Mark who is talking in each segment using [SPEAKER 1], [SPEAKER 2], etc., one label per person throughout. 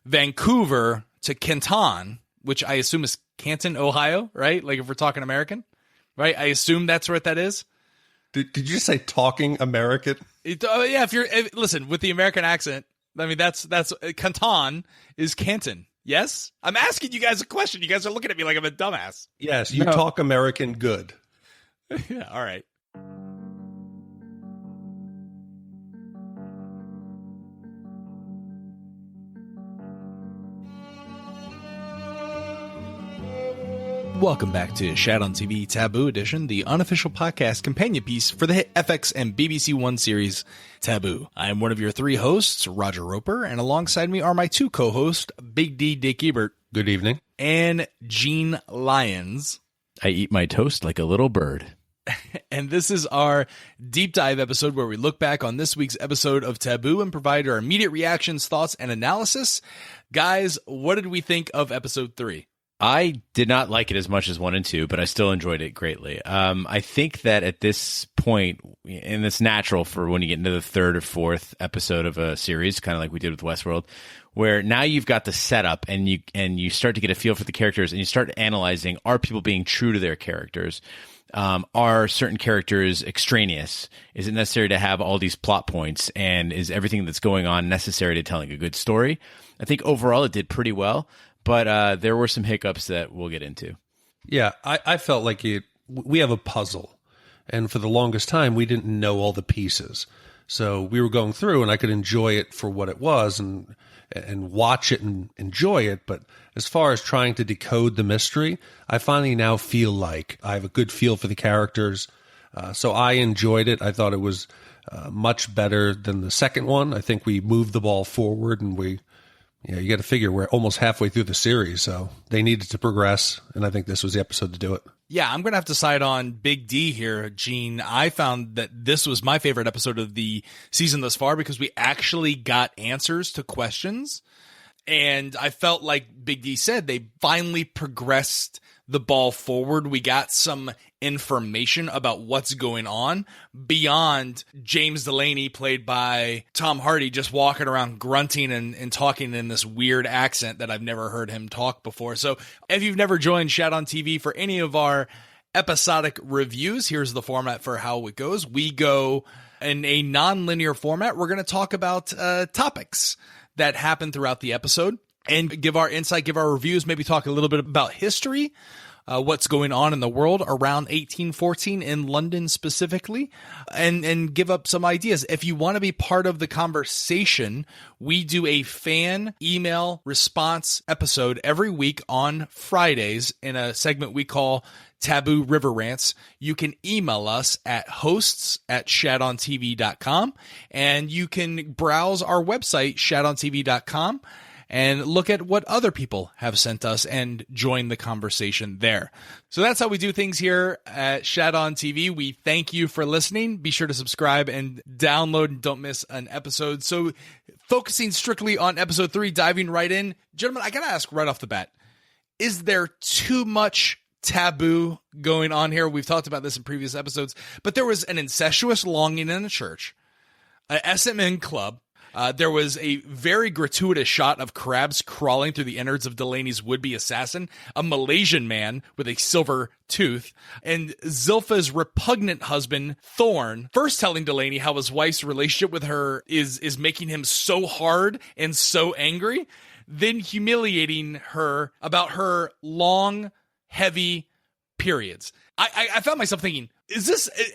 [SPEAKER 1] Vancouver to Canton, which I assume is Canton, Ohio, right? Like if we're talking American, right? I assume that's what that is.
[SPEAKER 2] Did you say talking American?
[SPEAKER 1] Yeah, listen, with the American accent, I mean, that's Canton is Canton. Yes? I'm asking you guys a question. You guys are looking at me like I'm a dumbass.
[SPEAKER 2] Yes, you talk American good.
[SPEAKER 1] Yeah, all right. Welcome back to Shat on TV Taboo Edition, the unofficial podcast companion piece for the hit FX and BBC One series Taboo. I am one of your three hosts, Roger Roper, and alongside me are my two co-hosts, Big D Dick Ebert.
[SPEAKER 2] Good evening.
[SPEAKER 1] And Gene Lyons.
[SPEAKER 3] I eat my toast like a little bird.
[SPEAKER 1] And this is our deep dive episode where we look back on this week's episode of Taboo and provide our immediate reactions, thoughts, and analysis. Guys, what did we think of episode 3?
[SPEAKER 3] I did not like it as much as 1 and 2, but I still enjoyed it greatly. I think that at this point, and it's natural for when you get into the third or fourth episode of a series, kind of like we did with Westworld, where now you've got the setup and you start to get a feel for the characters and you start analyzing, are people being true to their characters? Are certain characters extraneous? Is it necessary to have all these plot points? And is everything that's going on necessary to telling a good story? I think overall it did pretty well. But there were some hiccups that we'll get into.
[SPEAKER 2] Yeah, I felt like we have a puzzle. And for the longest time, we didn't know all the pieces. So we were going through, and I could enjoy it for what it was and watch it and enjoy it. But as far as trying to decode the mystery, I finally now feel like I have a good feel for the characters. So I enjoyed it. I thought it was much better than the second one. I think we moved the ball forward, and you got to figure we're almost halfway through the series, so they needed to progress, and I think this was the episode to do it.
[SPEAKER 1] Yeah, I'm going to have to side on Big D here, Gene. I found that this was my favorite episode of the season thus far because we actually got answers to questions, and I felt like Big D said, they finally progressed the ball forward. We got some information about what's going on beyond James Delaney, played by Tom Hardy, just walking around grunting and talking in this weird accent that I've never heard him talk before. So if you've never joined Shat on TV for any of our episodic reviews, here's the format for how it goes. We go in a non-linear format. We're going to talk about topics that happen throughout the episode and give our insight, give our reviews, maybe talk a little bit about history, what's going on in the world around 1814 in London specifically, and give up some ideas. If you want to be part of the conversation, we do a fan email response episode every week on Fridays in a segment we call Taboo River Rants. You can email us at hosts@shatontv.com, and you can browse our website, shatontv.com, and look at what other people have sent us and join the conversation there. So that's how we do things here at Shat on TV. We thank you for listening. Be sure to subscribe and download and don't miss an episode. So focusing strictly on episode 3, diving right in. Gentlemen, I got to ask right off the bat, is there too much taboo going on here? We've talked about this in previous episodes, but there was an incestuous longing in a church, an SMN club. There was a very gratuitous shot of crabs crawling through the innards of Delaney's would-be assassin, a Malaysian man with a silver tooth, and Zilpha's repugnant husband, Thorne, first telling Delaney how his wife's relationship with her is making him so hard and so angry, then humiliating her about her long, heavy periods. I found myself thinking,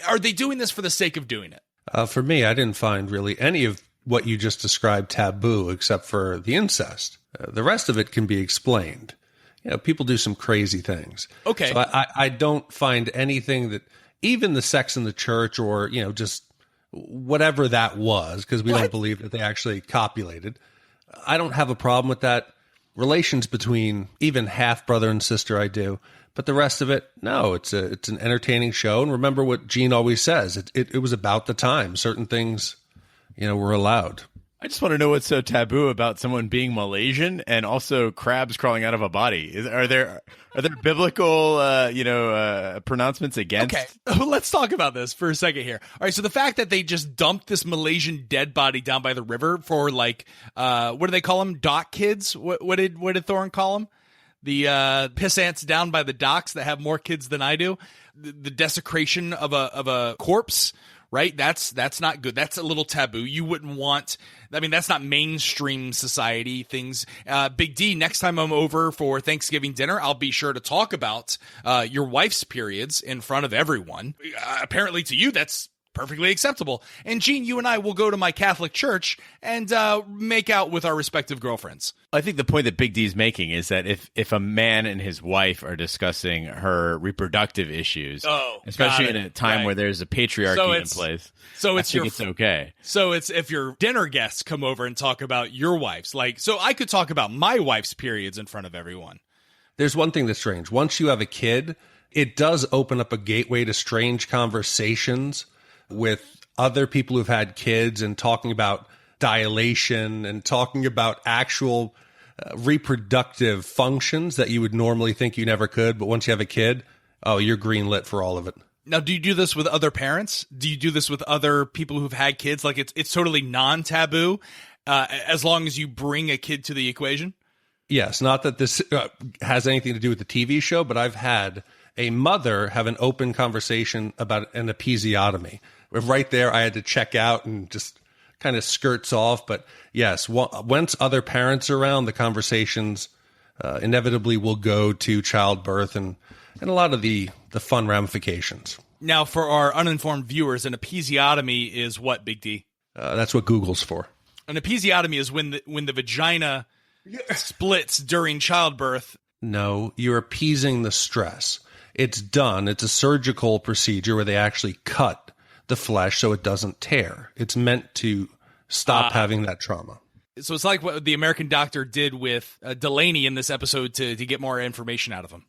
[SPEAKER 1] are they doing this for the sake of doing it?
[SPEAKER 2] For me, I didn't find really any of what you just described taboo, except for the incest. The rest of it can be explained. People do some crazy things.
[SPEAKER 1] Okay.
[SPEAKER 2] So I don't find anything that, even the sex in the church or, just whatever that was, because we don't believe that they actually copulated. I don't have a problem with that. Relations between even half brother and sister, I do. But the rest of it, no, it's an entertaining show. And remember what Gene always says, it was about the time. Certain things were allowed.
[SPEAKER 3] I just want to know what's so taboo about someone being Malaysian and also crabs crawling out of a body. Are there biblical pronouncements against?
[SPEAKER 1] Okay, let's talk about this for a second here. All right, so the fact that they just dumped this Malaysian dead body down by the river for like what do they call them? Dock kids? What did Thorne call them? The piss ants down by the docks that have more kids than I do. The desecration of a corpse. Right? That's not good. That's a little taboo. You wouldn't want, I mean, that's not mainstream society things. Big D, next time I'm over for Thanksgiving dinner, I'll be sure to talk about your wife's periods in front of everyone. Apparently to you, that's perfectly acceptable. And Gene, you and I will go to my Catholic church and make out with our respective girlfriends.
[SPEAKER 3] I think the point that Big D is making is that if a man and his wife are discussing her reproductive issues, especially in a time where there's a patriarchy in place, it's okay.
[SPEAKER 1] So it's if your dinner guests come over and talk about your wife's, so I could talk about my wife's periods in front of everyone.
[SPEAKER 2] There's one thing that's strange. Once you have a kid, it does open up a gateway to strange conversations with other people who've had kids and talking about dilation and talking about actual reproductive functions that you would normally think you never could. But once you have a kid, you're greenlit for all of it.
[SPEAKER 1] Now, do you do this with other parents? Do you do this with other people who've had kids? Like it's totally non-taboo as long as you bring a kid to the equation?
[SPEAKER 2] Yes, not that this has anything to do with the TV show, but I've had a mother have an open conversation about an episiotomy. Right there, I had to check out and just kind of skirts off. But yes, once other parents are around, the conversations inevitably will go to childbirth and a lot of the fun ramifications.
[SPEAKER 1] Now, for our uninformed viewers, an episiotomy is what, Big D?
[SPEAKER 2] That's what Google's for.
[SPEAKER 1] An episiotomy is when the vagina splits during childbirth.
[SPEAKER 2] No, you're appeasing the stress. It's done. It's a surgical procedure where they actually cut the flesh so it doesn't tear. It's meant to stop having that trauma.
[SPEAKER 1] So it's like what the American doctor did with Delaney in this episode to get more information out of him.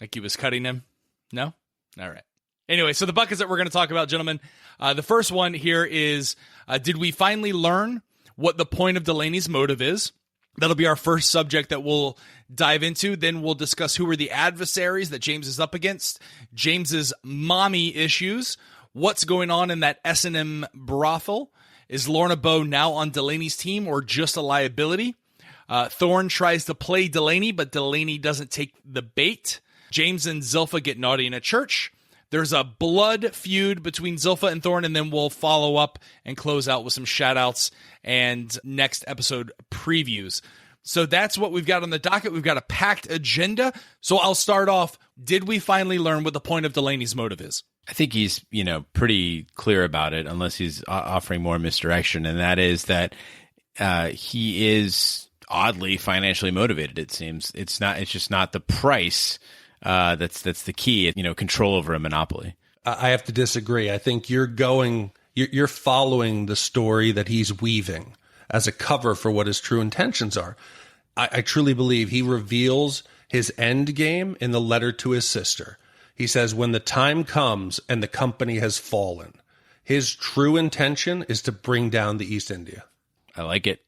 [SPEAKER 1] Like he was cutting him? No? All right. Anyway, so the buckets that we're going to talk about, gentlemen. The first one here is, did we finally learn what the point of Delaney's motive is? That'll be our first subject that we'll dive into. Then we'll discuss who are the adversaries that James is up against, James's mommy issues, what's going on in that S&M brothel. Is Lorna Bow now on Delaney's team or just a liability? Thorne tries to play Delaney, but Delaney doesn't take the bait. James and Zilpha get naughty in a church. There's a blood feud between Zilpha and Thorne, and then we'll follow up and close out with some shout-outs and next episode previews. So that's what we've got on the docket. We've got a packed agenda. So I'll start off. Did we finally learn what the point of Delaney's motive is?
[SPEAKER 3] I think he's, pretty clear about it, unless he's offering more misdirection, and that is that he is oddly financially motivated. It seems it's just not the price that's the key. Control over a monopoly.
[SPEAKER 2] I have to disagree. I think you're following the story that he's weaving as a cover for what his true intentions are. I truly believe he reveals his end game in the letter to his sister. He says, when the time comes and the company has fallen, his true intention is to bring down the East India.
[SPEAKER 3] I like it.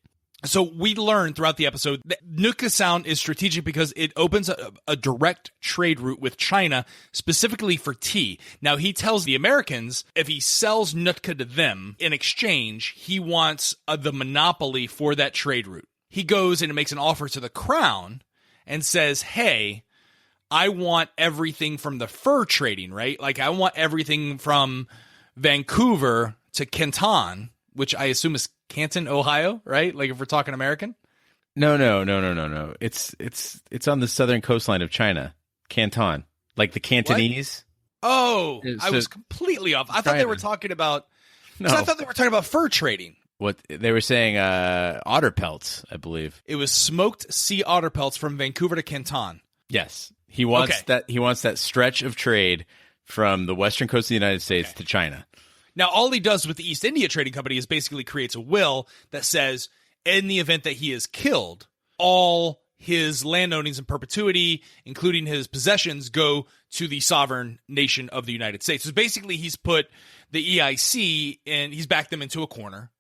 [SPEAKER 1] So we learned throughout the episode that Nootka Sound is strategic because it opens a direct trade route with China, specifically for tea. Now, he tells the Americans if he sells Nootka to them, in exchange, he wants the monopoly for that trade route. He goes and makes an offer to the crown and says, hey, I want everything from the fur trading, right? Like, I want everything from Vancouver to Canton, which I assume is Canton, Ohio, right? Like, if we're talking American?
[SPEAKER 3] No. It's on the southern coastline of China, Canton, like the Cantonese.
[SPEAKER 1] What? Oh, I was completely off. I thought they were talking about. No, I thought they were talking about fur trading.
[SPEAKER 3] What they were saying, otter pelts, I believe.
[SPEAKER 1] It was smoked sea otter pelts from Vancouver to Canton.
[SPEAKER 3] Yes. He wants that. He wants that stretch of trade from the western coast of the United States to China.
[SPEAKER 1] Now, all he does with the East India Trading Company is basically creates a will that says, in the event that he is killed, all his land ownings in perpetuity, including his possessions, go to the sovereign nation of the United States. So basically, he's put the EIC and he's backed them into a corner.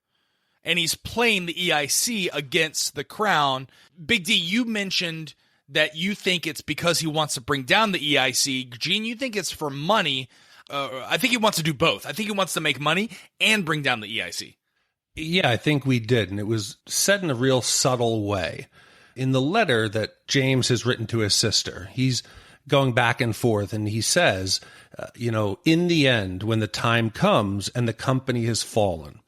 [SPEAKER 1] and he's playing the EIC against the crown. Big D, you mentioned that you think it's because he wants to bring down the EIC. Gene, you think it's for money. I think he wants to do both. I think he wants to make money and bring down the EIC.
[SPEAKER 2] Yeah, I think we did, and it was said in a real subtle way. In the letter that James has written to his sister, he's going back and forth, and he says, in the end, when the time comes and the company has fallen,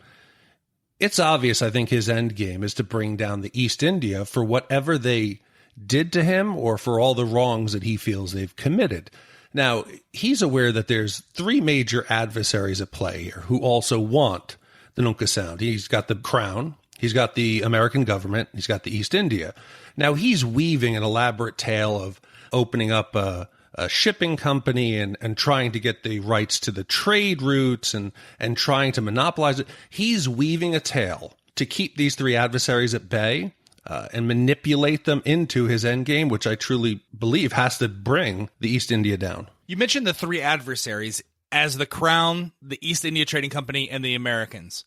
[SPEAKER 2] it's obvious, I think, his end game is to bring down the East India for whatever they did to him or for all the wrongs that he feels they've committed. Now, he's aware that there's three major adversaries at play here who also want the Nunca Sound. He's got the crown, he's got the American government, he's got the East India. Now, he's weaving an elaborate tale of opening up a shipping company and trying to get the rights to the trade routes and trying to monopolize it. He's weaving a tale to keep these three adversaries at bay and manipulate them into his endgame, which I truly believe has to bring the East India down.
[SPEAKER 1] You mentioned the three adversaries as the Crown, the East India Trading Company, and the Americans.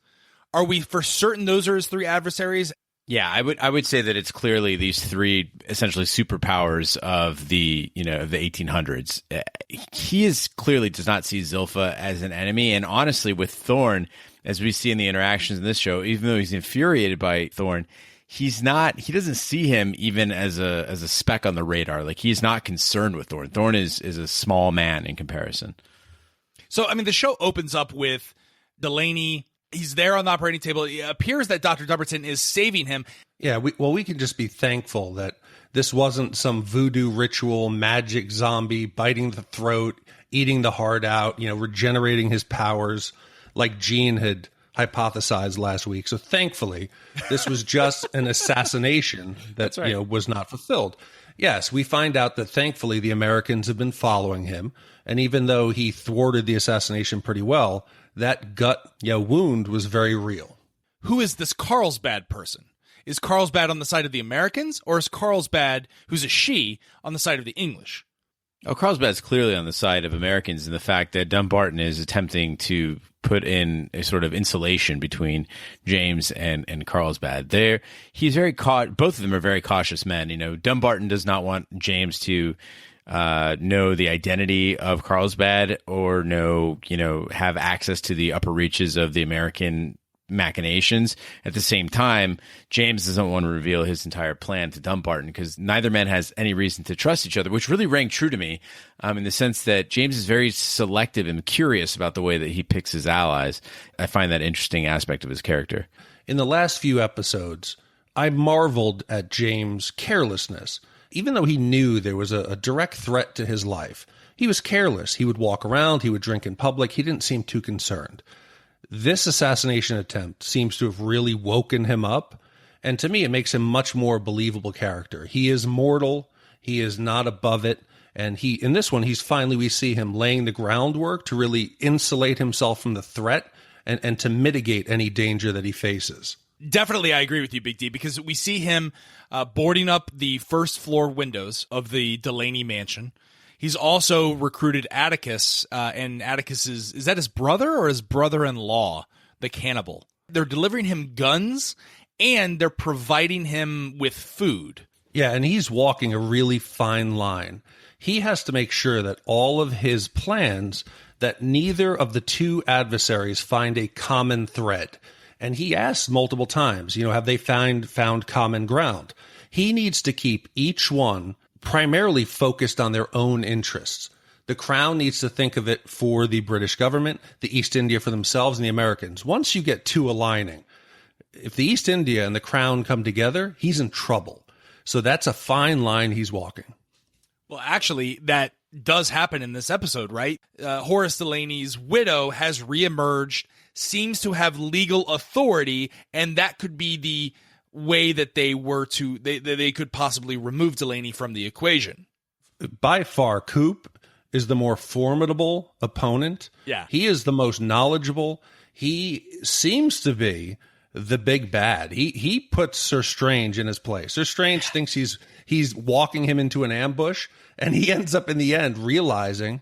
[SPEAKER 1] Are we for certain those are his three adversaries?
[SPEAKER 3] Yeah, I would say that it's clearly these three essentially superpowers of the 1800s. He is clearly does not see Zilpha as an enemy, and honestly, with Thorne, as we see in the interactions in this show, even though he's infuriated by Thorne, he doesn't see him even as a speck on the radar. Like, he's not concerned with Thorne. Thorne is a small man in comparison.
[SPEAKER 1] So, I mean, the show opens up with Delaney. He's there on the operating table. It appears that Dr. Dumbarton is saving him.
[SPEAKER 2] Yeah, we can just be thankful that this wasn't some voodoo ritual, magic zombie biting the throat, eating the heart out, regenerating his powers like Gene had hypothesized last week. So thankfully, this was just an assassination that
[SPEAKER 3] right.
[SPEAKER 2] Was not fulfilled. Yes, we find out that thankfully the Americans have been following him, and even though he thwarted the assassination pretty well, that gut wound was very real.
[SPEAKER 1] Who is this Carlsbad person? Is Carlsbad on the side of the Americans, or is Carlsbad, who's a she, on the side of the English?
[SPEAKER 3] Oh, Carlsbad's clearly on the side of Americans in the fact that Dumbarton is attempting to put in a sort of insulation between James and Carlsbad. He's very both of them are very cautious men. Dumbarton does not want James to know the identity of Carlsbad or have access to the upper reaches of the American machinations. At the same time, James doesn't want to reveal his entire plan to Dumbarton because neither man has any reason to trust each other, which really rang true to me in the sense that James is very selective and curious about the way that he picks his allies. I find that interesting aspect of his character.
[SPEAKER 2] In the last few episodes, I marveled at James' carelessness. Even though he knew there was a direct threat to his life, he was careless. He would walk around, he would drink in public, he didn't seem too concerned. This assassination attempt seems to have really woken him up, and to me it makes him a much more believable character. He is mortal, he is not above it, and in this one, we see him laying the groundwork to really insulate himself from the threat and to mitigate any danger that he faces.
[SPEAKER 1] Definitely, I agree with you, Big D, because we see him boarding up the first floor windows of the Delaney mansion. He's also recruited Atticus, and Atticus is that his brother or his brother-in-law, the cannibal? They're delivering him guns, and they're providing him with food.
[SPEAKER 2] Yeah, and he's walking a really fine line. He has to make sure that all of his plans, that neither of the two adversaries find a common thread. And he asks multiple times, have they found common ground? He needs to keep each one primarily focused on their own interests. The Crown needs to think of it for the British government, the East India for themselves, and the Americans. Once you get two aligning, if the East India and the Crown come together, he's in trouble. So that's a fine line he's walking.
[SPEAKER 1] Well, actually, that does happen in this episode, right? Horace Delaney's widow has reemerged, seems to have legal authority, and that could be the way that they could possibly remove Delaney from the equation.
[SPEAKER 2] By far, Coop is the more formidable opponent.
[SPEAKER 1] Yeah.
[SPEAKER 2] He is the most knowledgeable. He seems to be the big bad. He puts Sir Strange in his place. Sir Strange thinks he's walking him into an ambush, and he ends up in the end realizing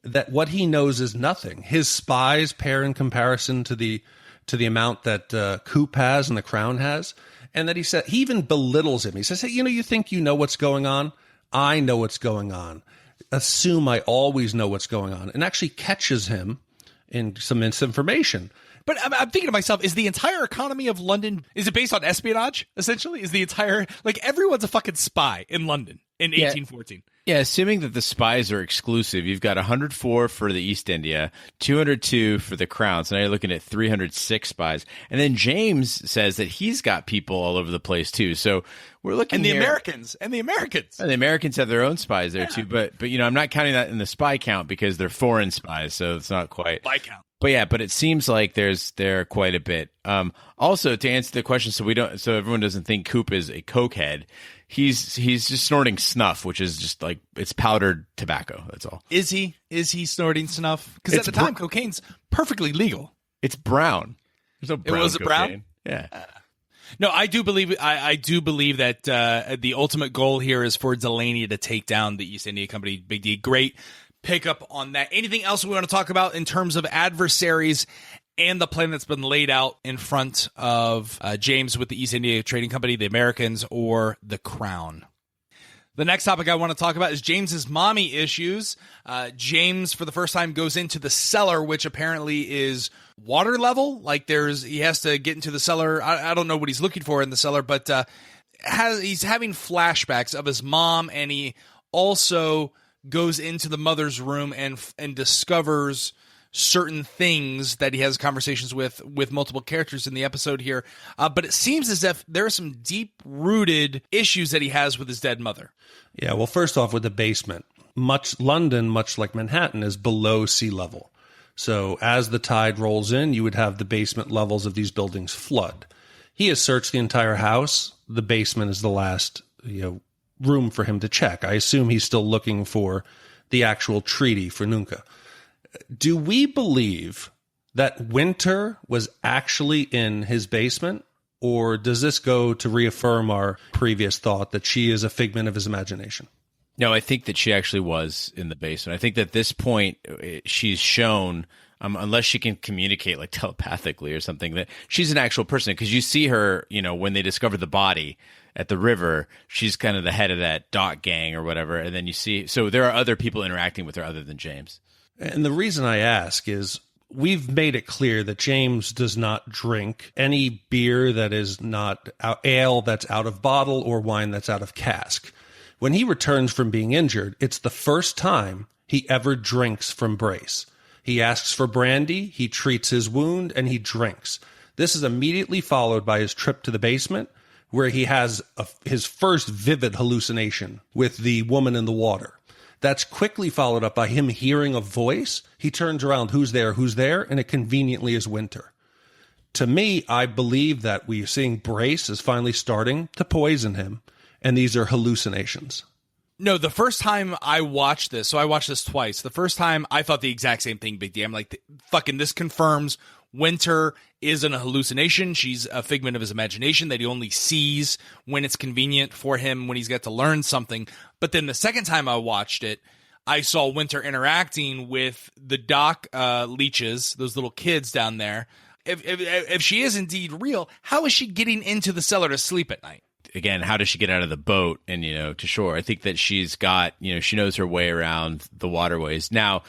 [SPEAKER 2] that what he knows is nothing. His spies pair in comparison to the to the amount that Coop has and the Crown has. And that he even belittles him. He says, hey, you think you know what's going on? I know what's going on. Assume I always know what's going on. And actually catches him in some misinformation.
[SPEAKER 1] But I'm thinking to myself, is the entire economy of London, is it based on espionage, essentially? Is the entire, everyone's a fucking spy in London in 1814?
[SPEAKER 3] Yeah, assuming that the spies are exclusive, you've got 104 for the East India, 202 for the Crown. So now you're looking at 306 spies. And then James says that he's got people all over the place too. So we're looking
[SPEAKER 1] And the
[SPEAKER 3] here,
[SPEAKER 1] Americans.
[SPEAKER 3] And the Americans have their own spies there too. But I'm not counting that in the spy count because they're foreign spies, so it's not quite.
[SPEAKER 1] Spy count.
[SPEAKER 3] But it seems like there quite a bit. Also, to answer the question, so everyone doesn't think Coop is a cokehead. He's just snorting snuff, which is just it's powdered tobacco. That's all.
[SPEAKER 1] Is he snorting snuff? Because at the time, cocaine's perfectly legal.
[SPEAKER 3] It's brown. There's no brown.
[SPEAKER 1] Was it brown?
[SPEAKER 3] Yeah.
[SPEAKER 1] No, I do believe that the ultimate goal here is for Delaney to take down the East India Company. Big D, great pick up on that. Anything else we want to talk about in terms of adversaries and the plan that's been laid out in front of James with the East India Trading Company, the Americans, or the Crown? The next topic I want to talk about is James's mommy issues. James, for the first time, goes into the cellar, which apparently is water level. He has to get into the cellar. I don't know what he's looking for in the cellar, but he's having flashbacks of his mom, and he also goes into the mother's room and discovers certain things that he has conversations with multiple characters in the episode here. But it seems as if there are some deep-rooted issues that he has with his dead mother.
[SPEAKER 2] Yeah, well, first off, with the basement, London, much like Manhattan, is below sea level. So as the tide rolls in, you would have the basement levels of these buildings flood. He has searched the entire house. The basement is the last, room for him to check. I assume he's still looking for the actual treaty for Nunca. Do we believe that Winter was actually in his basement, or does this go to reaffirm our previous thought that she is a figment of his imagination?
[SPEAKER 3] No, I think that she actually was in the basement. I think that at this point she's shown, unless she can communicate telepathically or something, that she's an actual person. Because you see her, when they discover the body at the river, she's kind of the head of that dock gang or whatever. And then you see, so there are other people interacting with her other than James.
[SPEAKER 2] And the reason I ask is we've made it clear that James does not drink any beer that is not ale that's out of bottle or wine that's out of cask. When he returns from being injured, it's the first time he ever drinks from Brace. He asks for brandy, he treats his wound, and he drinks. This is immediately followed by his trip to the basement, where he has his first vivid hallucination with the woman in the water. That's quickly followed up by him hearing a voice. He turns around, who's there, and it conveniently is Winter. To me, I believe that we are seeing Brace is finally starting to poison him, and these are hallucinations.
[SPEAKER 1] No, the first time I watched this, so I watched this twice. The first time I thought the exact same thing, Big D. I'm like, fucking this confirms Winter isn't a hallucination. She's a figment of his imagination that he only sees when it's convenient for him, when he's got to learn something. But then the second time I watched it, I saw Winter interacting with the dock leeches, those little kids down there. If she is indeed real, how is she getting into the cellar to sleep at night?
[SPEAKER 3] Again, how does she get out of the boat and, to shore? I think that she's got, she knows her way around the waterways. Now,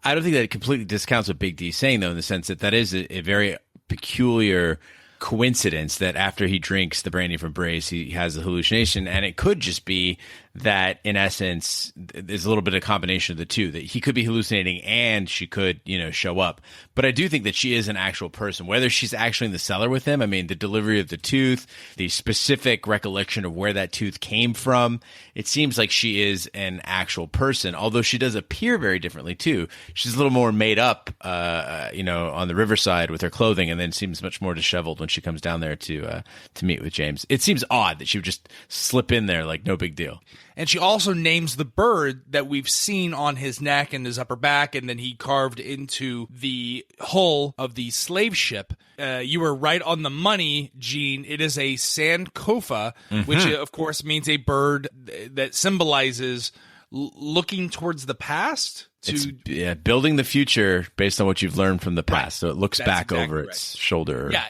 [SPEAKER 3] I don't think that it completely discounts what Big D's saying, though, in the sense that is a very peculiar coincidence that after he drinks the brandy from Brace, he has a hallucination. And it could just be that, in essence, there's a little bit of combination of the two, that he could be hallucinating and she could, show up. But I do think that she is an actual person, whether she's actually in the cellar with him. I mean, the delivery of the tooth, the specific recollection of where that tooth came from, it seems like she is an actual person, although she does appear very differently too. She's a little more made up, on the riverside with her clothing, and then seems much more disheveled when she comes down there to meet with James. It seems odd that she would just slip in there like no big deal.
[SPEAKER 1] And she also names the bird that we've seen on his neck and his upper back, and then he carved into the hull of the slave ship. You were right on the money, Gene. It is a Sankofa, which of course means a bird that symbolizes looking towards the past to
[SPEAKER 3] building the future based on what you've learned from the past. So it looks back
[SPEAKER 1] exactly
[SPEAKER 3] over its shoulder.
[SPEAKER 1] Yeah,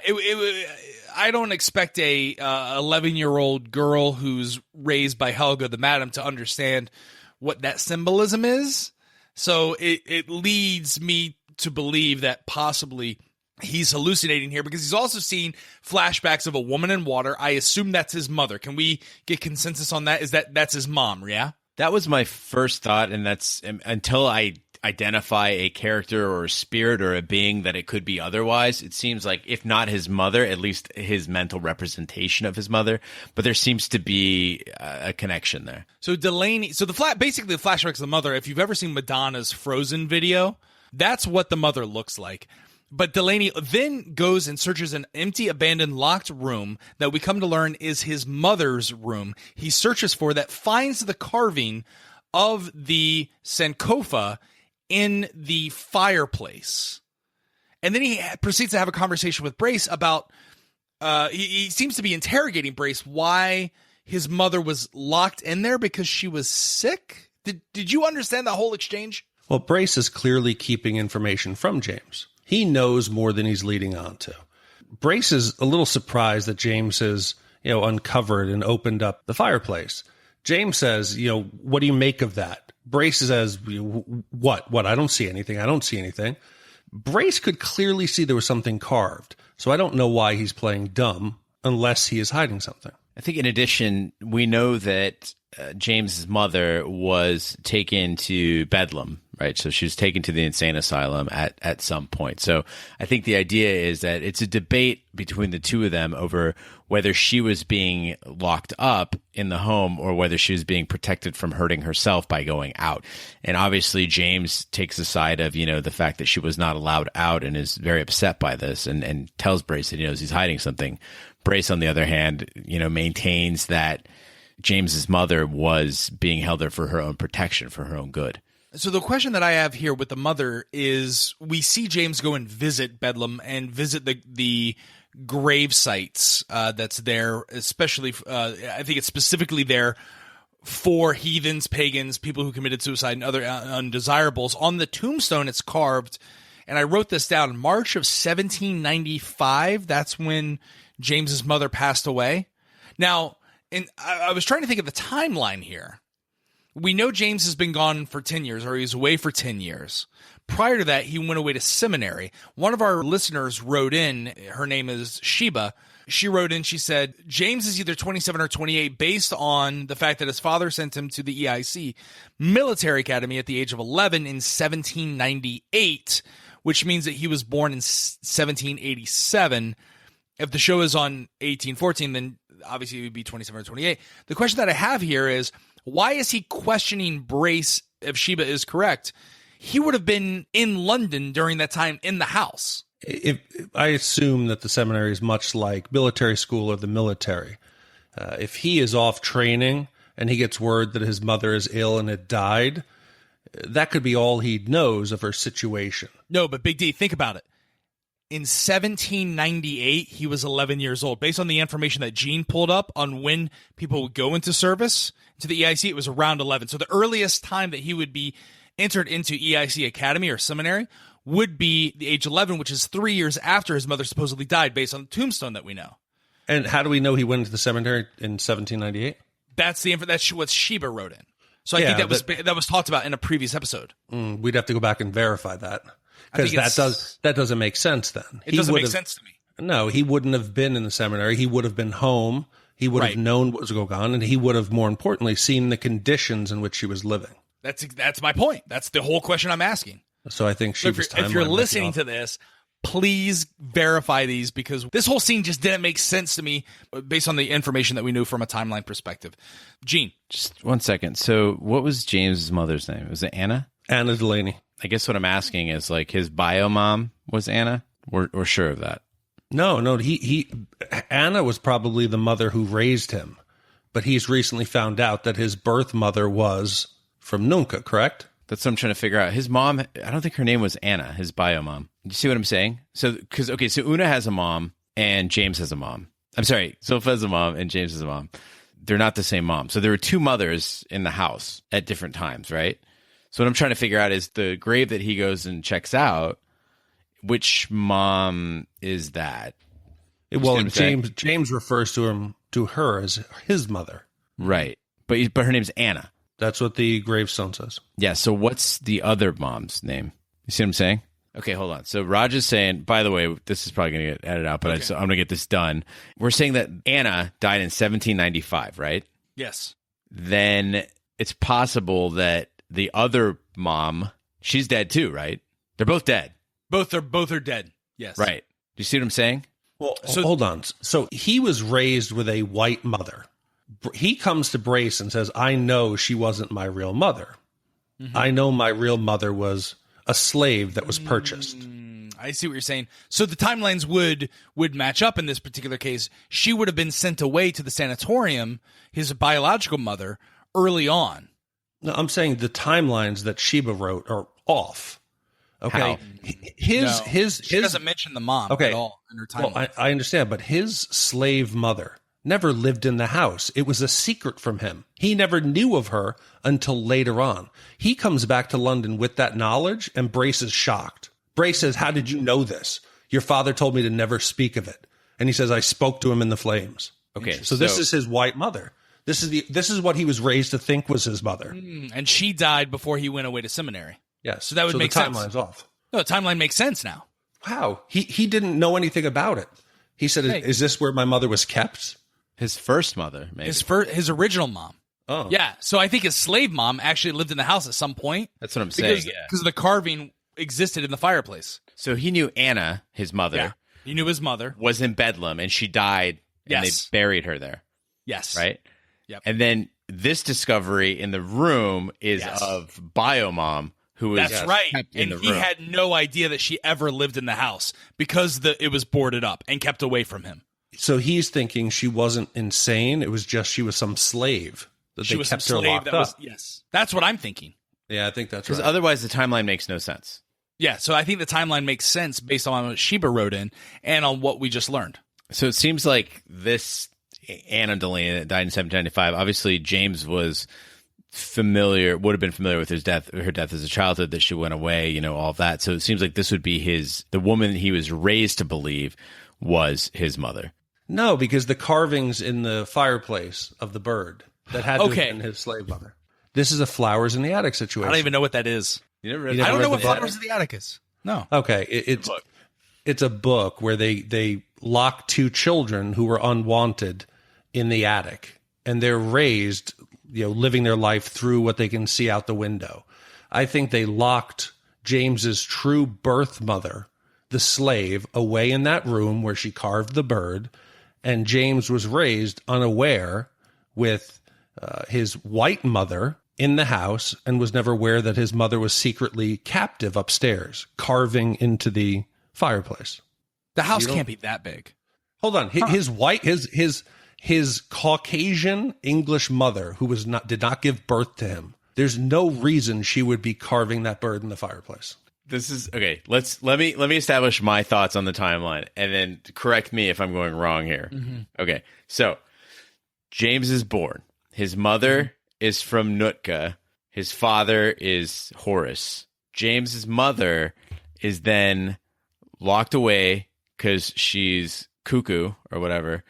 [SPEAKER 1] I don't expect a 11-year-old girl who's raised by Helga the Madam to understand what that symbolism is. So it leads me to believe that possibly he's hallucinating here, because he's also seen flashbacks of a woman in water. I assume that's his mother. Can we get consensus on that? That's his mom, yeah?
[SPEAKER 3] That was my first thought, and that's until I identify a character or a spirit or a being that it could be otherwise. It seems like, if not his mother, at least his mental representation of his mother. But there seems to be a connection there.
[SPEAKER 1] So Delaney, basically the flashbacks of the mother, if you've ever seen Madonna's Frozen video, that's what the mother looks like. But Delaney then goes and searches an empty, abandoned, locked room that we come to learn is his mother's room. He searches for that, finds the carving of the Sankofa in the fireplace. And then he proceeds to have a conversation with Brace about, he seems to be interrogating Brace why his mother was locked in there, because she was sick. Did you understand that whole exchange?
[SPEAKER 2] Well, Brace is clearly keeping information from James. He knows more than he's leading on to. Brace is a little surprised that James has, uncovered and opened up the fireplace. James says, what do you make of that? Brace says, what? I don't see anything. I don't see anything. Brace could clearly see there was something carved. So I don't know why he's playing dumb unless he is hiding something.
[SPEAKER 3] I think in addition, we know that James's mother was taken to Bedlam, right? So she was taken to the insane asylum at some point. So I think the idea is that it's a debate between the two of them over whether she was being locked up in the home or whether she was being protected from hurting herself by going out. And obviously James takes the side of, the fact that she was not allowed out and is very upset by this and tells Brace that he knows he's hiding something. Brace, on the other hand, maintains that James's mother was being held there for her own protection, for her own good.
[SPEAKER 1] So the question that I have here with the mother is, we see James go and visit Bedlam and visit the grave sites that's there, especially, I think it's specifically there for heathens, pagans, people who committed suicide, and other undesirables. On the tombstone, it's carved, and I wrote this down, March of 1795. That's when James's mother passed away. Now, I was trying to think of the timeline here. We know James has been gone for 10 years, or he was away for 10 years. Prior to that, he went away to seminary. One of our listeners wrote in, her name is Sheba. She wrote in, she said, James is either 27 or 28 based on the fact that his father sent him to the EIC military academy at the age of 11 in 1798, which means that he was born in 1787. If the show is on 1814, then obviously it would be 27 or 28. The question that I have here is, why is he questioning Brace if Sheba is correct? He would have been in London during that time in the house.
[SPEAKER 2] I assume that the seminary is much like military school or the military. If he is off training and he gets word that his mother is ill and had died, that could be all he knows of her situation.
[SPEAKER 1] No, but Big D, think about it. In 1798, he was 11 years old. Based on the information that Gene pulled up on when people would go into service to the EIC, it was around 11. So the earliest time that he would be entered into EIC Academy or seminary would be the age 11, which is 3 years after his mother supposedly died, based on the tombstone that we know.
[SPEAKER 2] And how do we know he went into the seminary in 1798?
[SPEAKER 1] That's what Sheba wrote in. So I think that was talked about in a previous episode.
[SPEAKER 2] We'd have to go back and verify that. Because that doesn't make sense then.
[SPEAKER 1] It doesn't make sense to me.
[SPEAKER 2] No, he wouldn't have been in the seminary. He would have been home. He would have known what was going on, and he would have, more importantly, seen the conditions in which she was living.
[SPEAKER 1] That's my point. That's the whole question I'm asking.
[SPEAKER 2] So I think
[SPEAKER 1] if you're listening to this, please verify these, because this whole scene just didn't make sense to me based on the information that we knew from a timeline perspective. Gene.
[SPEAKER 3] Just 1 second. So what was James's mother's name? Was it Anna?
[SPEAKER 2] Anna Delaney.
[SPEAKER 3] I guess what I'm asking is, like, his bio mom was Anna? We're sure of that.
[SPEAKER 2] No, Anna was probably the mother who raised him, but he's recently found out that his birth mother was from Nunca, correct?
[SPEAKER 3] That's what I'm trying to figure out. His mom, I don't think her name was Anna, his bio mom. You see what I'm saying? So Una has a mom and James has a mom. I'm sorry, Zilpha has a mom and James has a mom. they're not the same mom. So there were two mothers in the house at different times, right? So what I'm trying to figure out is the grave that he goes and checks out, which mom is that?
[SPEAKER 2] Well, James refers to her as his mother.
[SPEAKER 3] Right. But her name's Anna.
[SPEAKER 2] That's what the gravestone says.
[SPEAKER 3] Yeah, so what's the other mom's name? You see what I'm saying? Okay, hold on. So Raj is saying, by the way, this is probably going to get edited out, but I'm going to get this done. We're saying that Anna died in 1795, right?
[SPEAKER 1] Yes.
[SPEAKER 3] Then it's possible that the other mom, she's dead too, right? They're both dead.
[SPEAKER 1] Both are dead. Yes.
[SPEAKER 3] Right. Do you see what I'm saying?
[SPEAKER 2] Well, hold on. So he was raised with a white mother. He comes to Brace and says, I know she wasn't my real mother. Mm-hmm. I know my real mother was a slave that was purchased.
[SPEAKER 1] I see what you're saying. So the timelines would match up in this particular case. She would have been sent away to the sanatorium, his biological mother, early on.
[SPEAKER 2] No, I'm saying the timelines that Sheba wrote are off. Okay.
[SPEAKER 3] How?
[SPEAKER 1] She doesn't mention the mom at all in her timeline.
[SPEAKER 2] Well, I understand, but his slave mother never lived in the house. It was a secret from him. He never knew of her until later on. He comes back to London with that knowledge, and Brace is shocked. Brace says, how did you know this? Your father told me to never speak of it. And he says, I spoke to him in the flames.
[SPEAKER 3] Okay.
[SPEAKER 2] So this is his white mother. This is what he was raised to think was his mother.
[SPEAKER 1] And she died before he went away to seminary.
[SPEAKER 2] Yes.
[SPEAKER 1] So that would make sense.
[SPEAKER 2] The timeline's off.
[SPEAKER 1] No, the timeline makes sense now.
[SPEAKER 2] How? He didn't know anything about it. He said, is this where my mother was kept?
[SPEAKER 3] His first mother, maybe.
[SPEAKER 1] His original mom.
[SPEAKER 2] Oh.
[SPEAKER 1] Yeah. So I think his slave mom actually lived in the house at some point.
[SPEAKER 3] That's what I'm saying.
[SPEAKER 1] Because the carving existed in the fireplace.
[SPEAKER 3] So he knew Anna, his mother.
[SPEAKER 1] Yeah. He knew his mother.
[SPEAKER 3] Was in Bedlam, and she died, and they buried her there.
[SPEAKER 1] Yes.
[SPEAKER 3] Right?
[SPEAKER 1] Yep.
[SPEAKER 3] And then this discovery in the room is of Biomom, who is
[SPEAKER 1] That's right.
[SPEAKER 3] kept in
[SPEAKER 1] And
[SPEAKER 3] the
[SPEAKER 1] he
[SPEAKER 3] room.
[SPEAKER 1] had no idea that she ever lived in the house because it was boarded up and kept away from him.
[SPEAKER 2] So he's thinking she wasn't insane. It was just she was some slave that they kept her locked up.
[SPEAKER 1] Yes. That's what I'm thinking.
[SPEAKER 2] Yeah, I think that's right.
[SPEAKER 3] Because otherwise the timeline makes no sense.
[SPEAKER 1] Yeah, so I think the timeline makes sense based on what Sheba wrote in and on what we just learned.
[SPEAKER 3] So it seems like this Anna Delaney that died in 1795, obviously James would have been familiar with her death as a childhood, that she went away, all of that. So it seems like this would be the woman he was raised to believe was his mother.
[SPEAKER 2] No, because the carvings in the fireplace of the bird that had to have been his slave mother. This is a flowers in the attic situation.
[SPEAKER 1] I don't even know what that is.
[SPEAKER 3] You never
[SPEAKER 1] I don't know what flowers in the attic is. No.
[SPEAKER 2] Okay, it's a book where they lock two children who were unwanted in the attic, and they're raised, living their life through what they can see out the window. I think they locked James's true birth mother, the slave, away in that room where she carved the bird, and James was raised unaware with his white mother in the house and was never aware that his mother was secretly captive upstairs, carving into the fireplace.
[SPEAKER 1] The house can't be that big.
[SPEAKER 2] Hold on. His Caucasian English mother, who did not give birth to him, there's no reason she would be carving that bird in the fireplace.
[SPEAKER 3] This is okay. Let me establish my thoughts on the timeline, and then correct me if I'm going wrong here. Mm-hmm. Okay, so James is born. His mother is from Nootka. His father is Horace. James's mother is then locked away because she's cuckoo or whatever.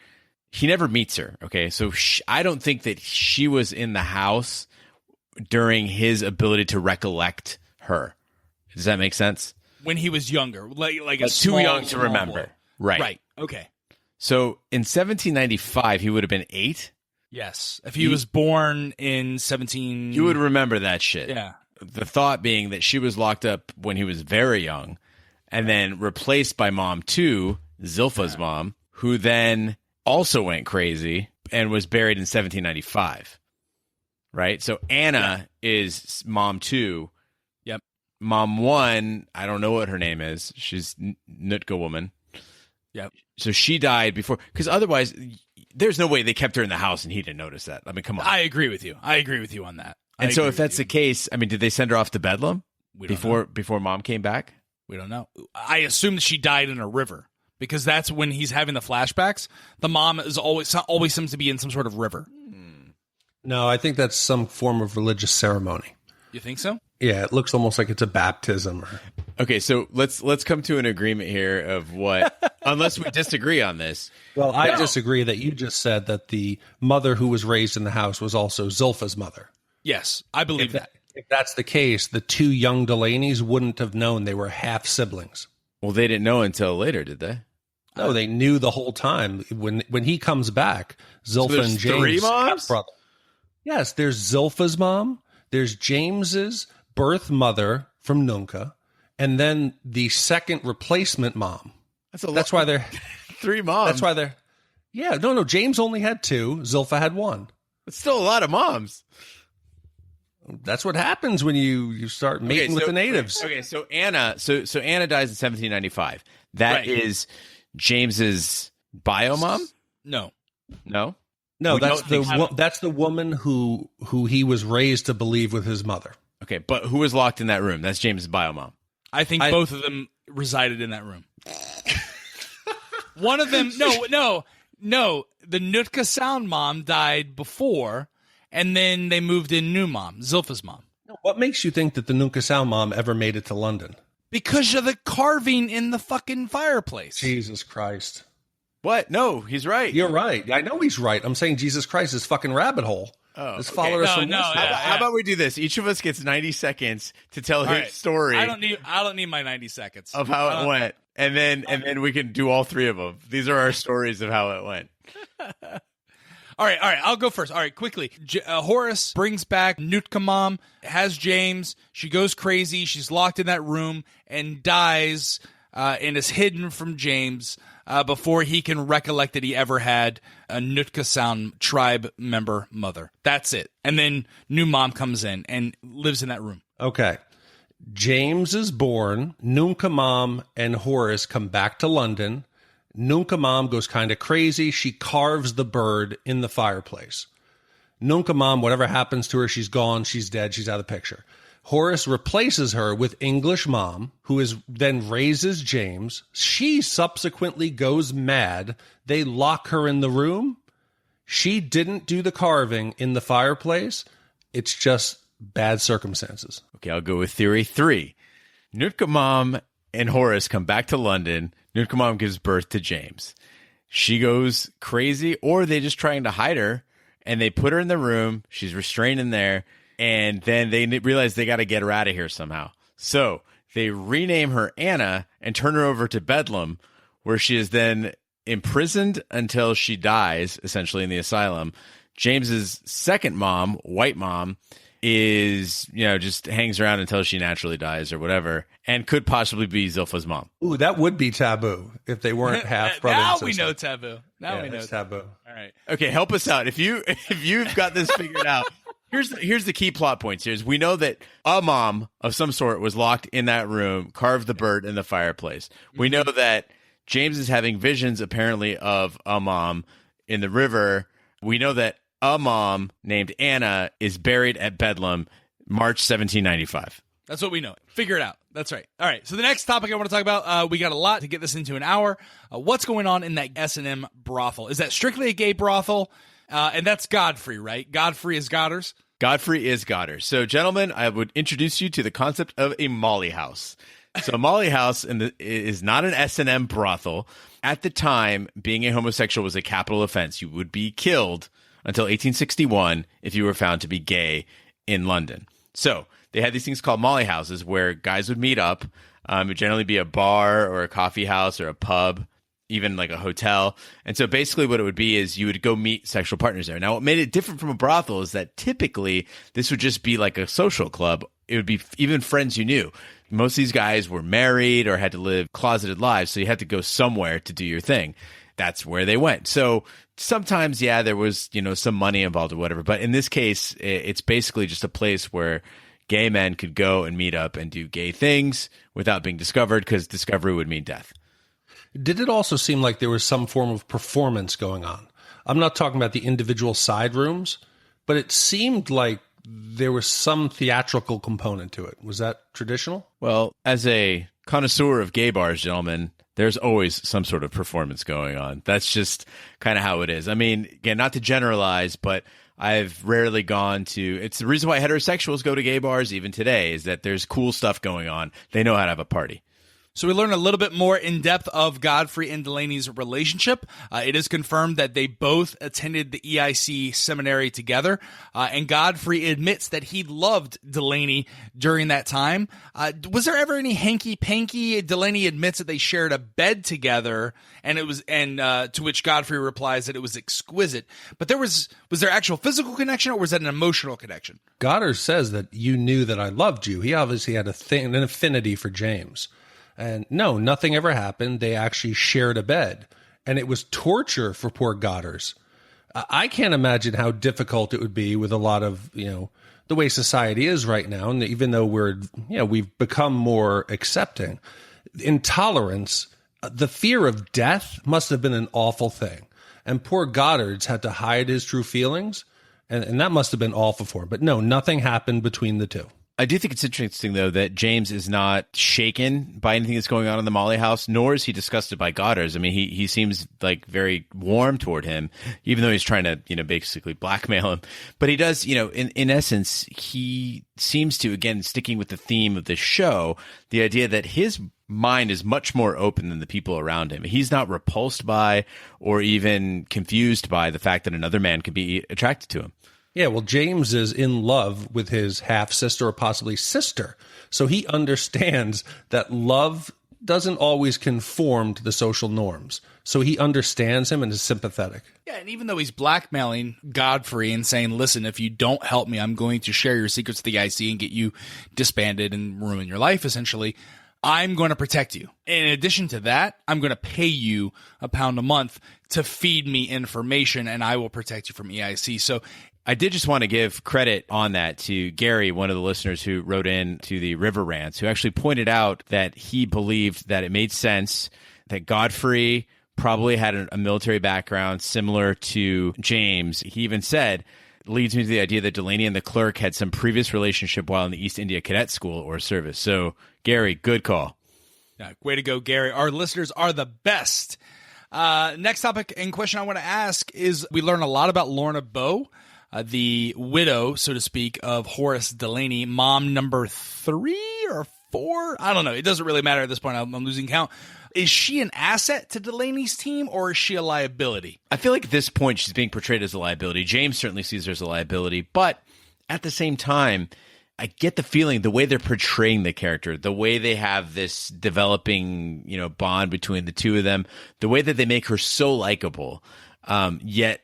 [SPEAKER 3] He never meets her. Okay, so I don't think that she was in the house during his ability to recollect her. Does that make sense?
[SPEAKER 1] When he was younger, like
[SPEAKER 3] too young to remember.
[SPEAKER 1] Boy.
[SPEAKER 3] Right.
[SPEAKER 1] Okay.
[SPEAKER 3] So in 1795, he would have been 8.
[SPEAKER 1] Yes. If he was born in 17...
[SPEAKER 3] You would remember that shit.
[SPEAKER 1] Yeah.
[SPEAKER 3] The thought being that she was locked up when he was very young and then replaced by Mom 2, Zilpha's mom, who then also went crazy and was buried in 1795. Right? So Anna is Mom 2.
[SPEAKER 1] Yep.
[SPEAKER 3] Mom 1, I don't know what her name is. She's Nootka woman.
[SPEAKER 1] Yep.
[SPEAKER 3] So she died before, because otherwise, there's no way they kept her in the house and he didn't notice that. I mean, come on.
[SPEAKER 1] I agree with you. On that.
[SPEAKER 3] And so if that's the case, I mean, did they send her off to Bedlam before Mom came back?
[SPEAKER 1] We don't know. I assume that she died in a river because that's when he's having the flashbacks. The mom is always seems to be in some sort of river.
[SPEAKER 2] No, I think that's some form of religious ceremony.
[SPEAKER 1] You think so?
[SPEAKER 2] Yeah, it looks almost like it's a baptism.
[SPEAKER 3] Okay, so let's come to an agreement here of what, unless we disagree on this.
[SPEAKER 2] Well, I disagree that you just said that the mother who was raised in the house was also Zilpha's mother.
[SPEAKER 1] Yes, I believe that.
[SPEAKER 2] If that's the case, the two young Delaneys wouldn't have known they were half siblings.
[SPEAKER 3] Well, they didn't know until later, did they?
[SPEAKER 2] No, they knew the whole time. When he comes back, Zilpha
[SPEAKER 3] there's
[SPEAKER 2] and James.
[SPEAKER 3] 3 moms?
[SPEAKER 2] Brother. Yes, there's Zilpha's mom. There's James's birth mother from Nunca, and then the second replacement mom. That's why they're
[SPEAKER 3] 3 moms.
[SPEAKER 2] That's why they're. Yeah, no. James only had 2. Zilpha had 1.
[SPEAKER 3] It's still a lot of moms.
[SPEAKER 2] That's what happens when you start mating with the natives.
[SPEAKER 3] Okay, so Anna, so Anna dies in 1795. That is James's bio mom?
[SPEAKER 1] No.
[SPEAKER 3] No,
[SPEAKER 2] that's the woman who he was raised to believe with his mother.
[SPEAKER 3] Okay, but who was locked in that room? That's James's bio mom.
[SPEAKER 1] I think both of them resided in that room. One of them, no. The Nootka Sound mom died before, and then they moved in new mom, Zilpha's mom.
[SPEAKER 2] What makes you think that the Nootka Sound mom ever made it to London?
[SPEAKER 1] Because of the carving in the fucking fireplace.
[SPEAKER 2] Jesus Christ.
[SPEAKER 3] What? No, he's right.
[SPEAKER 2] You're right. I know he's right. I'm saying Jesus Christ is fucking rabbit hole.
[SPEAKER 3] Oh,
[SPEAKER 2] Let's follow us.
[SPEAKER 3] How about we do this? Each of us gets 90 seconds to tell his story.
[SPEAKER 1] I don't need my 90 seconds
[SPEAKER 3] of how it went, and then we can do all 3 of them. These are our stories of how it went.
[SPEAKER 1] All right. I'll go first. All right, quickly. Horace brings back Nootka Mom, has James. She goes crazy. She's locked in that room and dies, and is hidden from James before he can recollect that he ever had a Nootka Sound tribe member mother. That's it. And then new mom comes in and lives in that room.
[SPEAKER 2] Okay. James is born. Nootka Mom and Horace come back to London. Nootka Mom goes kind of crazy. She carves the bird in the fireplace. Nootka Mom, whatever happens to her, she's gone. She's dead. She's out of the picture. Horace replaces her with English Mom, who then raises James. She subsequently goes mad. They lock her in the room. She didn't do the carving in the fireplace. It's just bad circumstances.
[SPEAKER 3] Okay, I'll go with theory 3. Nootka Mom and Horace come back to London. Nootka Mom gives birth to James. She goes crazy, or they just trying to hide her, and they put her in the room. She's restrained in there, and then they realize they got to get her out of here somehow. So they rename her Anna and turn her over to Bedlam, where she is then imprisoned until she dies, essentially, in the asylum. James's second mom, White Mom, is, just hangs around until she naturally dies or whatever, and could possibly be Zilpha's mom.
[SPEAKER 2] Ooh, that would be taboo if they weren't half brother
[SPEAKER 1] now
[SPEAKER 2] and sister.
[SPEAKER 1] we know taboo. Now we know
[SPEAKER 2] taboo.
[SPEAKER 1] All right.
[SPEAKER 3] Okay, help us out. If you've got this figured out, here's the key plot points. We know that a mom of some sort was locked in that room, carved the bird in the fireplace. We know that James is having visions apparently of a mom in the river. We know that a mom named Anna is buried at Bedlam, March 1795.
[SPEAKER 1] That's what we know. Figure it out. That's right. All right. So the next topic I want to talk about, we got a lot to get this into an hour. What's going on in that S&M brothel? Is that strictly a gay brothel? And that's Godfrey, right? Godfrey is Godders?
[SPEAKER 3] Godfrey is Godders. So, gentlemen, I would introduce you to the concept of a Molly House. So, a Molly House is not an S&M brothel. At the time, being a homosexual was a capital offense. You would be killed until 1861 if you were found to be gay in London. So they had these things called Molly houses where guys would meet up. It would generally be a bar or a coffee house or a pub, even like a hotel. And so basically what it would be is you would go meet sexual partners there. Now, what made it different from a brothel is that typically this would just be like a social club. It would be even friends you knew. Most of these guys were married or had to live closeted lives, so you had to go somewhere to do your thing. That's where they went. So sometimes, there was, some money involved or whatever. But in this case, it's basically just a place where gay men could go and meet up and do gay things without being discovered, because discovery would mean death.
[SPEAKER 2] Did it also seem like there was some form of performance going on? I'm not talking about the individual side rooms, but it seemed like there was some theatrical component to it. Was that traditional?
[SPEAKER 3] Well, as a connoisseur of gay bars, gentlemen, there's always some sort of performance going on. That's just kind of how it is. I mean, again, not to generalize, but I've rarely gone to. It's the reason why heterosexuals go to gay bars even today, is that there's cool stuff going on. They know how to have a party.
[SPEAKER 1] So we learn a little bit more in depth of Godfrey and Delaney's relationship. It is confirmed that they both attended the EIC seminary together, and Godfrey admits that he loved Delaney during that time. Was there ever any hanky-panky? Delaney admits that they shared a bed together, and to which Godfrey replies that it was exquisite. But was there actual physical connection, or was that an emotional connection?
[SPEAKER 2] Goddard says that you knew that I loved you. He obviously had an affinity for James. And no, nothing ever happened. They actually shared a bed, and it was torture for poor Goddard. I can't imagine how difficult it would be with a lot of, the way society is right now. And even though we've become more accepting, intolerance, the fear of death must have been an awful thing. And poor Goddard's had to hide his true feelings, and that must have been awful for him. But no, nothing happened between the two.
[SPEAKER 3] I do think it's interesting, though, that James is not shaken by anything that's going on in the Molly house, nor is he disgusted by Goddard. I mean, he seems like very warm toward him, even though he's trying to, basically blackmail him. But he does, in essence, he seems to, again, sticking with the theme of the show, the idea that his mind is much more open than the people around him. He's not repulsed by or even confused by the fact that another man could be attracted to him.
[SPEAKER 2] Yeah, well, James is in love with his half-sister or possibly sister. So he understands that love doesn't always conform to the social norms. So he understands him and is sympathetic.
[SPEAKER 1] Yeah, and even though he's blackmailing Godfrey and saying, listen, if you don't help me, I'm going to share your secrets to the IC and get you disbanded and ruin your life, essentially, I'm going to protect you. In addition to that, I'm going to pay you £1 a month to feed me information, and I will protect you from EIC. So
[SPEAKER 3] I did just want to give credit on that to Gary, one of the listeners who wrote in to the River Rants, who actually pointed out that he believed that it made sense that Godfrey probably had a military background similar to James. He even said, leads me to the idea that Delaney and the clerk had some previous relationship while in the East India Cadet School or service. So, Gary, good call.
[SPEAKER 1] Yeah, way to go, Gary. Our listeners are the best. Next topic and question I want to ask is, we learn a lot about Lorna Bow, the widow, so to speak, of Horace Delaney, mom number 3 or 4. I don't know. It doesn't really matter at this point. I'm losing count. Is she an asset to Delaney's team, or is she a liability?
[SPEAKER 3] I feel like at this point she's being portrayed as a liability. James certainly sees her as a liability, but at the same time, I get the feeling the way they're portraying the character, the way they have this developing, bond between the two of them, the way that they make her so likable, yet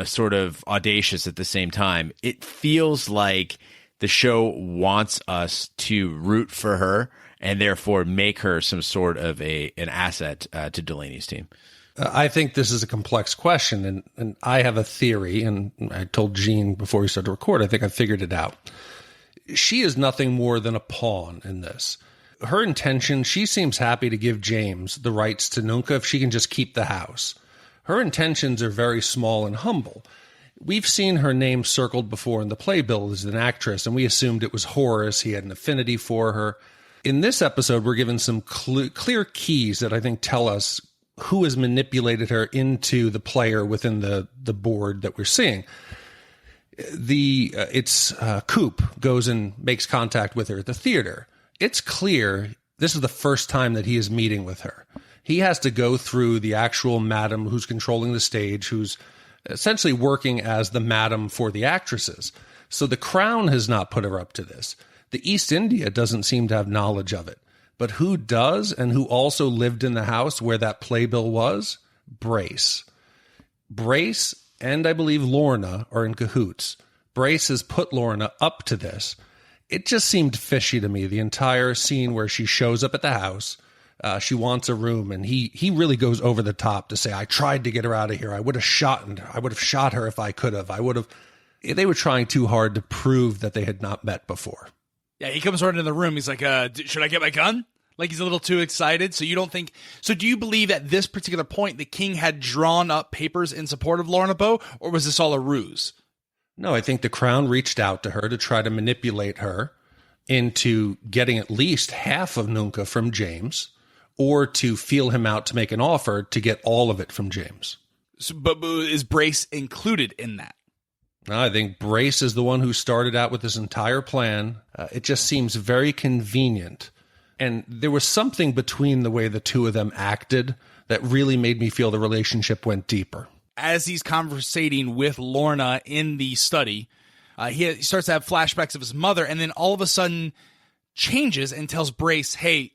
[SPEAKER 3] sort of audacious at the same time. It feels like the show wants us to root for her and therefore make her some sort of an asset to Delaney's team.
[SPEAKER 2] I think this is a complex question, and I have a theory, and I told Gene before we started to record, I think I figured it out. She is nothing more than a pawn in this. Her intention, she seems happy to give James the rights to Nunca if she can just keep the house. Her intentions are very small and humble. We've seen her name circled before in the playbill as an actress, and we assumed it was Horace. He had an affinity for her. In this episode, we're given some clear keys that I think tell us who has manipulated her into the player within the board that we're seeing. Coop goes and makes contact with her at the theater. It's clear this is the first time that he is meeting with her. He has to go through the actual madam who's controlling the stage, who's essentially working as the madam for the actresses. So the Crown has not put her up to this. The East India doesn't seem to have knowledge of it. But who does, and who also lived in the house where that playbill was? Brace. Brace and I believe Lorna are in cahoots. Brace has put Lorna up to this. It just seemed fishy to me, the entire scene where she shows up at the house. She wants a room, and he really goes over the top to say, I tried to get her out of here. I would have shot her if I could have. They were trying too hard to prove that they had not met before.
[SPEAKER 1] Yeah, he comes right into the room. He's like, should I get my gun? Like, he's a little too excited. So do you believe at this particular point the king had drawn up papers in support of Lorna Bow, or was this all a ruse?
[SPEAKER 2] No, I think the Crown reached out to her to try to manipulate her into getting at least half of Nunca from James, or to feel him out to make an offer to get all of it from James.
[SPEAKER 1] So, but is Brace included in that?
[SPEAKER 2] I think Brace is the one who started out with this entire plan. It just seems very convenient. And there was something between the way the two of them acted that really made me feel the relationship went deeper.
[SPEAKER 1] As he's conversating with Lorna in the study, he starts to have flashbacks of his mother, and then all of a sudden changes and tells Brace, hey,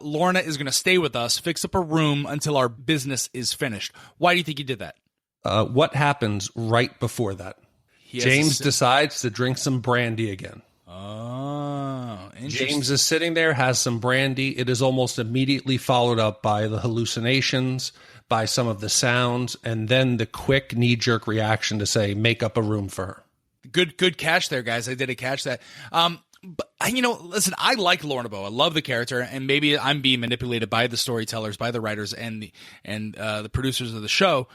[SPEAKER 1] Lorna is going to stay with us, fix up a room until our business is finished. Why do you think he did that?
[SPEAKER 2] What happens right before that? James decides to drink some brandy again.
[SPEAKER 1] Oh, interesting.
[SPEAKER 2] James is sitting there, has some brandy. It is almost immediately followed up by the hallucinations, by some of the sounds, and then the quick knee-jerk reaction to say, make up a room for her.
[SPEAKER 1] Good catch there, guys. I did catch that. But, listen, I like Lorna Bow. I love the character, and maybe I'm being manipulated by the storytellers, by the writers, and the producers of the show.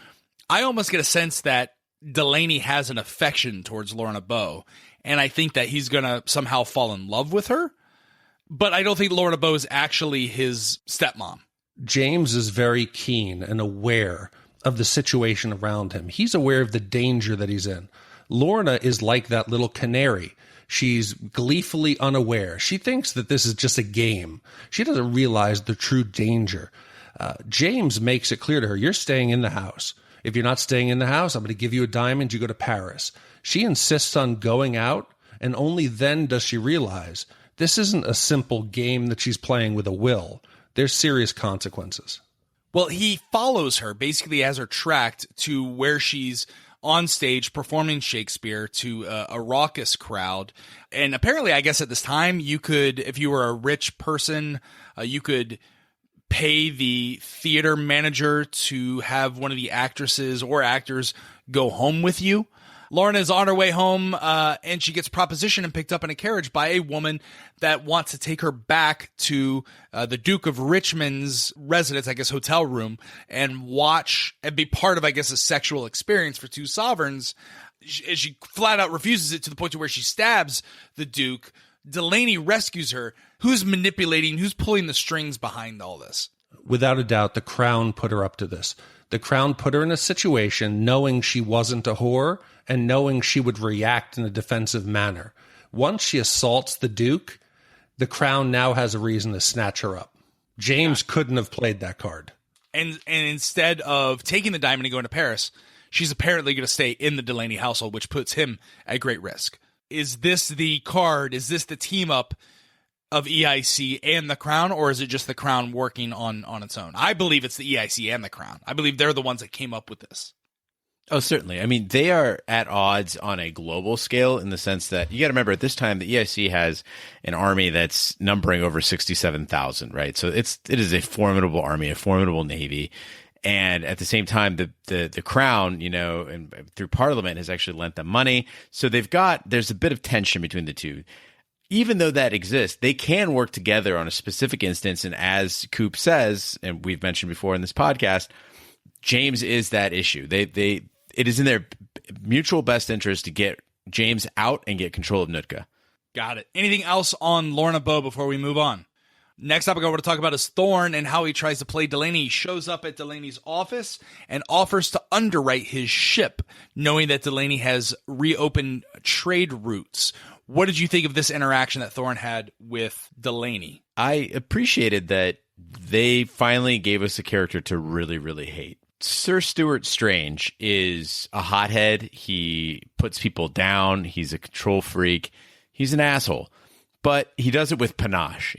[SPEAKER 1] I almost get a sense that Delaney has an affection towards Lorna Bow, and I think that he's going to somehow fall in love with her. But I don't think Lorna Bow is actually his stepmom.
[SPEAKER 2] James is very keen and aware of the situation around him. He's aware of the danger that he's in. Lorna is like that little canary. She's gleefully unaware. She thinks that this is just a game. She doesn't realize the true danger. James makes it clear to her, you're staying in the house. If you're not staying in the house, I'm going to give you a diamond. You go to Paris. She insists on going out, and only then does she realize this isn't a simple game that she's playing with a will. There's serious consequences.
[SPEAKER 1] Well, he follows her, basically as her tracked to where she's on stage performing Shakespeare to a raucous crowd. And apparently, I guess at this time, you could, if you were a rich person, you could pay the theater manager to have one of the actresses or actors go home with you. Lorna is on her way home, and she gets propositioned and picked up in a carriage by a woman that wants to take her back to the Duke of Richmond's residence, I guess, hotel room, and watch and be part of, I guess, a sexual experience for two sovereigns. She flat out refuses it to the point to where she stabs the Duke. Delaney rescues her. Who's manipulating? Who's pulling the strings behind all this?
[SPEAKER 2] Without a doubt, the Crown put her up to this. The Crown put her in a situation knowing she wasn't a whore and knowing she would react in a defensive manner. Once she assaults the Duke, the Crown now has a reason to snatch her up. James couldn't have played that card.
[SPEAKER 1] And instead of taking the diamond and going to Paris, she's apparently going to stay in the Delaney household, which puts him at great risk. Is this the card? Is this the team up of EIC and the Crown, or is it just the Crown working on its own? I believe it's the EIC and the Crown. I believe they're the ones that came up with this.
[SPEAKER 3] Oh, certainly. I mean, they are at odds on a global scale in the sense that you got to remember at this time, the EIC has an army that's numbering over 67,000, right? So it is a formidable army, a formidable navy. And at the same time, the Crown, and through Parliament has actually lent them money. So there's a bit of tension between the two. Even though that exists, they can work together on a specific instance. And as Coop says, and we've mentioned before in this podcast, James is that issue. It is in their mutual best interest to get James out and get control of Nootka.
[SPEAKER 1] Got it. Anything else on Lorna Bow before we move on? Next topic I want to talk about is Thorne and how he tries to play Delaney. He shows up at Delaney's office and offers to underwrite his ship, knowing that Delaney has reopened trade routes. What did you think of this interaction that Thorne had with Delaney?
[SPEAKER 3] I appreciated that they finally gave us a character to really, really hate. Sir Stuart Strange is a hothead. He puts people down. He's a control freak. He's an asshole. But he does it with panache,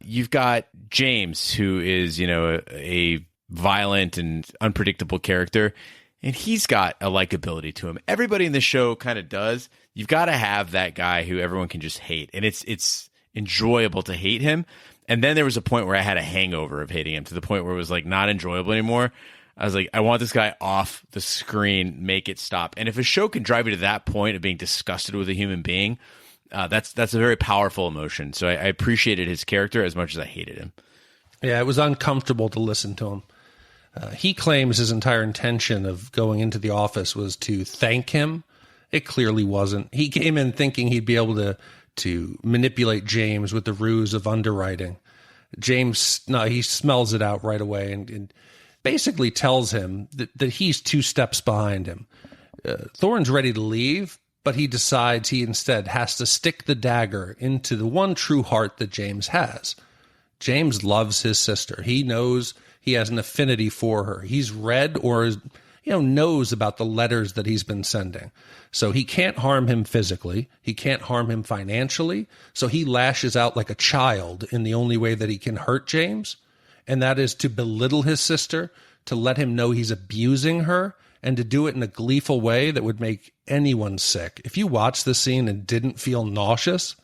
[SPEAKER 3] You've got James, who is, a violent and unpredictable character, and he's got a likability to him. Everybody in the show kind of does. You've got to have that guy who everyone can just hate, and it's enjoyable to hate him. And then there was a point where I had a hangover of hating him to the point where it was like not enjoyable anymore. I was like, I want this guy off the screen, make it stop. And if a show can drive you to that point of being disgusted with a human being, that's a very powerful emotion. So I appreciated his character as much as I hated him.
[SPEAKER 2] Yeah, it was uncomfortable to listen to him. He claims his entire intention of going into the office was to thank him. It clearly wasn't. He came in thinking he'd be able to manipulate James with the ruse of underwriting. James, no, he smells it out right away and basically tells him that he's two steps behind him. Thorne's ready to leave, but he decides he instead has to stick the dagger into the one true heart that James has. James loves his sister. He knows he has an affinity for her. He's read or knows about the letters that he's been sending. So he can't harm him physically. He can't harm him financially. So he lashes out like a child in the only way that he can hurt James, and that is to belittle his sister, to let him know he's abusing her, and to do it in a gleeful way that would make anyone sick. If you watched the scene and didn't feel nauseous,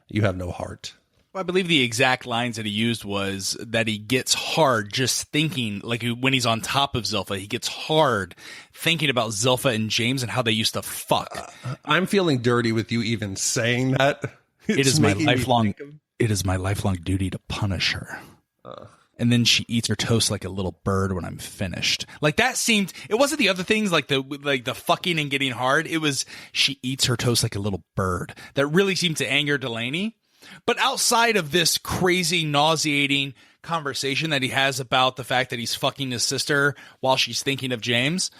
[SPEAKER 2] you have no heart.
[SPEAKER 1] Well, I believe the exact lines that he used was that he gets hard just thinking, like when he's on top of Zilpha, he gets hard thinking about Zilpha and James and how they used to fuck.
[SPEAKER 2] I'm feeling dirty with you even saying that.
[SPEAKER 1] It is my lifelong duty to punish her. And then she eats her toast like a little bird when I'm finished. Like that seemed, it wasn't the other things like the fucking and getting hard. It was she eats her toast like a little bird. That really seemed to anger Delaney. But outside of this crazy, nauseating conversation that he has about the fact that he's fucking his sister while she's thinking of James,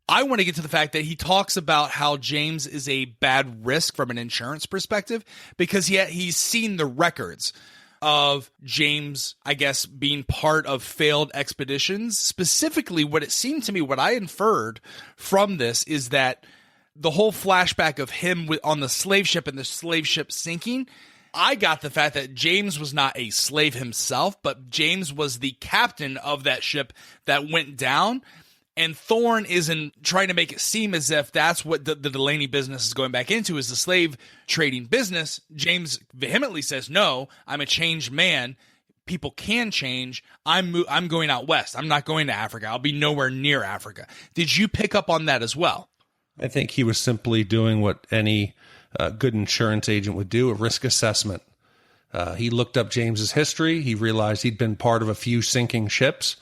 [SPEAKER 1] I want to get to the fact that he talks about how James is a bad risk from an insurance perspective because he's seen the records of James, I guess, being part of failed expeditions. Specifically, what it seemed to me, what I inferred from this is that the whole flashback of him on the slave ship and the slave ship sinking, I got the fact that James was not a slave himself, but James was the captain of that ship that went down. And Thorne isn't trying to make it seem as if that's what the Delaney business is going back into, is the slave trading business. James vehemently says, no, I'm a changed man. People can change. I'm going out west. I'm not going to Africa. I'll be nowhere near Africa. Did you pick up on that as well?
[SPEAKER 2] I think he was simply doing what any good insurance agent would do, a risk assessment. He looked up James's history. He realized he'd been part of a few sinking ships,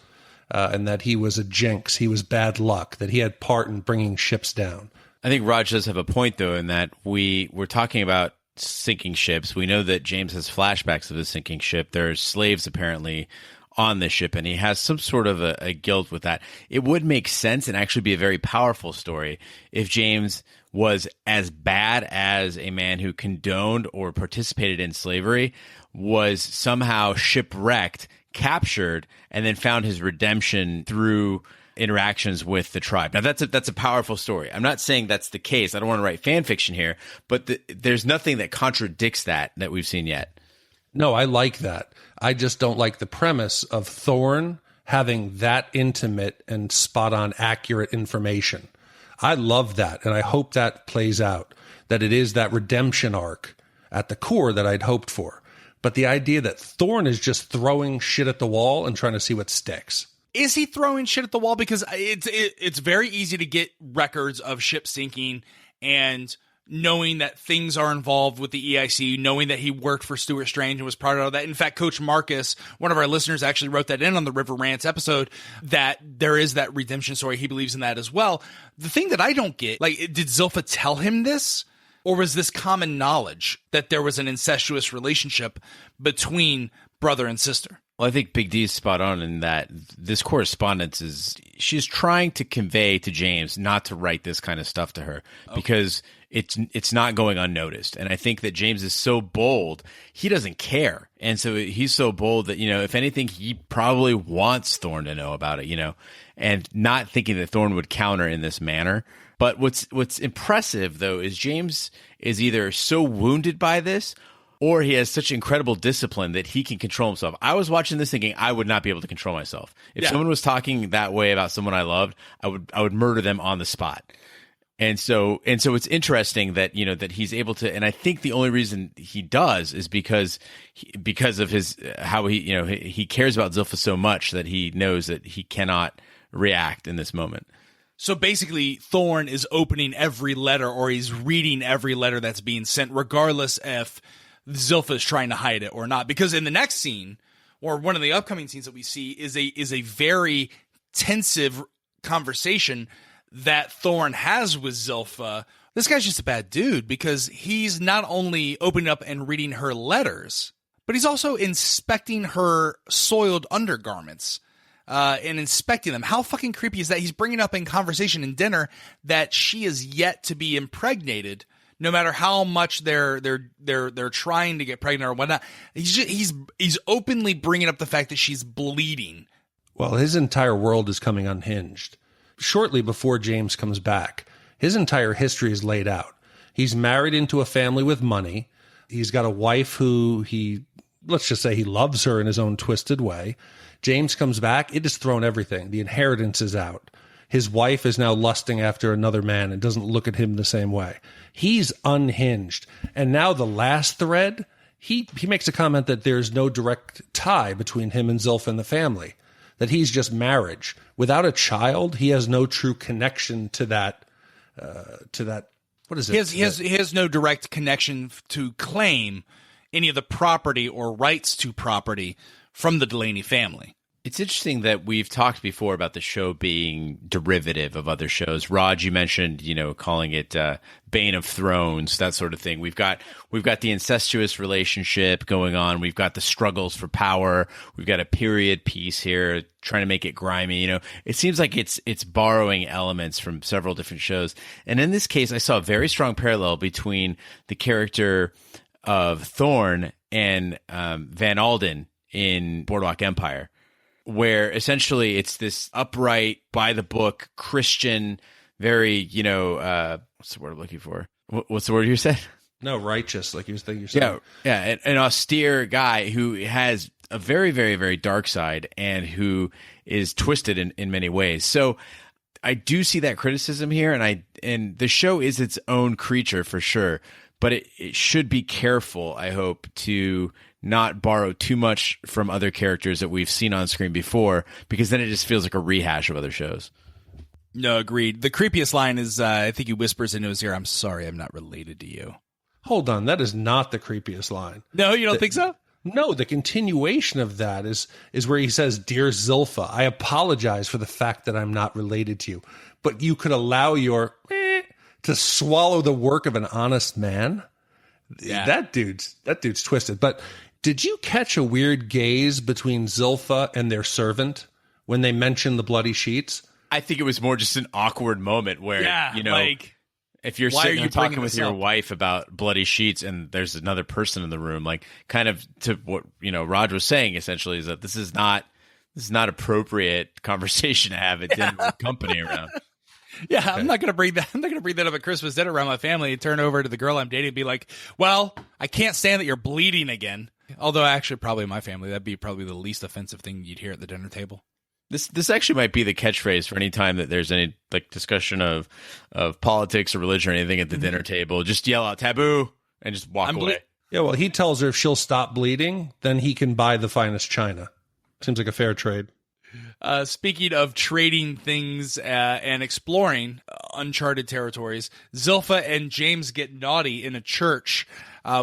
[SPEAKER 2] and that he was a jinx. He was bad luck, that he had part in bringing ships down.
[SPEAKER 3] I think Raj does have a point, though, in that we're talking about sinking ships. We know that James has flashbacks of the sinking ship. There are slaves, apparently, on the ship, and he has some sort of a guilt with that. It would make sense and actually be a very powerful story if James was as bad as a man who condoned or participated in slavery, was somehow shipwrecked, captured, and then found his redemption through interactions with the tribe. Now, that's a powerful story. I'm not saying that's the case. I don't want to write fan fiction here, but there's nothing that contradicts that we've seen yet.
[SPEAKER 2] No, I like that. I just don't like the premise of Thorne having that intimate and spot-on accurate information. I love that, and I hope that plays out, that it is that redemption arc at the core that I'd hoped for. But the idea that Thorne is just throwing shit at the wall and trying to see what sticks.
[SPEAKER 1] Is he throwing shit at the wall? Because it's very easy to get records of ship sinking and knowing that things are involved with the EIC, knowing that he worked for Stuart Strange and was part of that. In fact, Coach Marcus, one of our listeners, actually wrote that in on the River Rants episode, that there is that redemption story. He believes in that as well. The thing that I don't get, like, did Zilpha tell him this? Or was this common knowledge that there was an incestuous relationship between brother and sister?
[SPEAKER 3] Well, I think Big D is spot on in that this correspondence she's trying to convey to James not to write this kind of stuff to her because it's not going unnoticed. And I think that James is so bold, he doesn't care. And so he's so bold that, if anything, he probably wants Thorne to know about it, and not thinking that Thorne would counter in this manner. But what's impressive, though, is James is either so wounded by this or he has such incredible discipline that he can control himself. I was watching this thinking I would not be able to control myself. If someone was talking that way about someone I loved, I would murder them on the spot. And so it's interesting that, that he's able to, and I think the only reason he does is because of his, how he cares about Zilpha so much that he knows that he cannot react in this moment.
[SPEAKER 1] So basically, Thorne is opening every letter, or he's reading every letter that's being sent, regardless if Zilpha is trying to hide it or not. Because in the next scene, or one of the upcoming scenes that we see, is a very tensive conversation that Thorne has with Zilpha. This guy's just a bad dude, because he's not only opening up and reading her letters, but he's also inspecting her soiled undergarments. and inspecting them. How fucking creepy is that? He's bringing up in conversation in dinner that she is yet to be impregnated, no matter how much they're trying to get pregnant or whatnot. He's openly bringing up the fact that she's bleeding.
[SPEAKER 2] Well, his entire world is coming unhinged. Shortly before James comes back, his entire history is laid out. He's married into a family with money. He's got a wife who let's just say he loves her in his own twisted way. James comes back. It has thrown everything. The inheritance is out. His wife is now lusting after another man and doesn't look at him the same way. He's unhinged. And now the last thread, he makes a comment that there's no direct tie between him and Zilpha and the family, that he's just marriage. Without a child, he has no true connection to that. What is it?
[SPEAKER 1] He has no direct connection to claim any of the property or rights to property from the Delaney family.
[SPEAKER 3] It's interesting that we've talked before about the show being derivative of other shows. Raj, you mentioned, calling it Bane of Thrones, that sort of thing. We've got the incestuous relationship going on. We've got the struggles for power. We've got a period piece here, trying to make it grimy. It seems like it's borrowing elements from several different shows. And in this case, I saw a very strong parallel between the character of Thorne and Van Alden in Boardwalk Empire, where essentially it's this upright, by the book, Christian, very, what's the word I'm looking for? What's the word you said?
[SPEAKER 2] No, righteous, like you said.
[SPEAKER 3] Yeah, an austere guy who has a very, very, very dark side and who is twisted in many ways. So I do see that criticism here, and the show is its own creature for sure, but it should be careful, I hope, to not borrow too much from other characters that we've seen on screen before, because then it just feels like a rehash of other shows.
[SPEAKER 1] No, agreed. The creepiest line is, I think he whispers into his ear, "I'm sorry, I'm not related to you."
[SPEAKER 2] Hold on, that is not the creepiest line.
[SPEAKER 1] No, you don't think so?
[SPEAKER 2] No, the continuation of that is where he says, "Dear Zilpha, I apologize for the fact that I'm not related to you, but you could allow your to swallow the work of an honest man."
[SPEAKER 1] Yeah.
[SPEAKER 2] That dude's twisted. But did you catch a weird gaze between Zilpha and their servant when they mentioned the bloody sheets?
[SPEAKER 3] I think it was more just an awkward moment where, if you're sitting and talking with your wife about bloody sheets and there's another person in the room, like kind of to what, Raj was saying essentially, is that this is not appropriate conversation to have at dinner with company around.
[SPEAKER 1] Yeah, okay. I'm not gonna bring that up at Christmas dinner around my family and turn over to the girl I'm dating and be like, "Well, I can't stand that you're bleeding again." Although actually probably in my family, that'd be probably the least offensive thing you'd hear at the dinner table.
[SPEAKER 3] This actually might be the catchphrase for any time that there's any discussion of politics or religion or anything at the dinner table. Just yell out "taboo" and just walk away.
[SPEAKER 2] Yeah, well, he tells her if she'll stop bleeding, then he can buy the finest china. Seems like a fair trade.
[SPEAKER 1] Speaking of trading things and exploring uncharted territories, Zilpha and James get naughty in a church.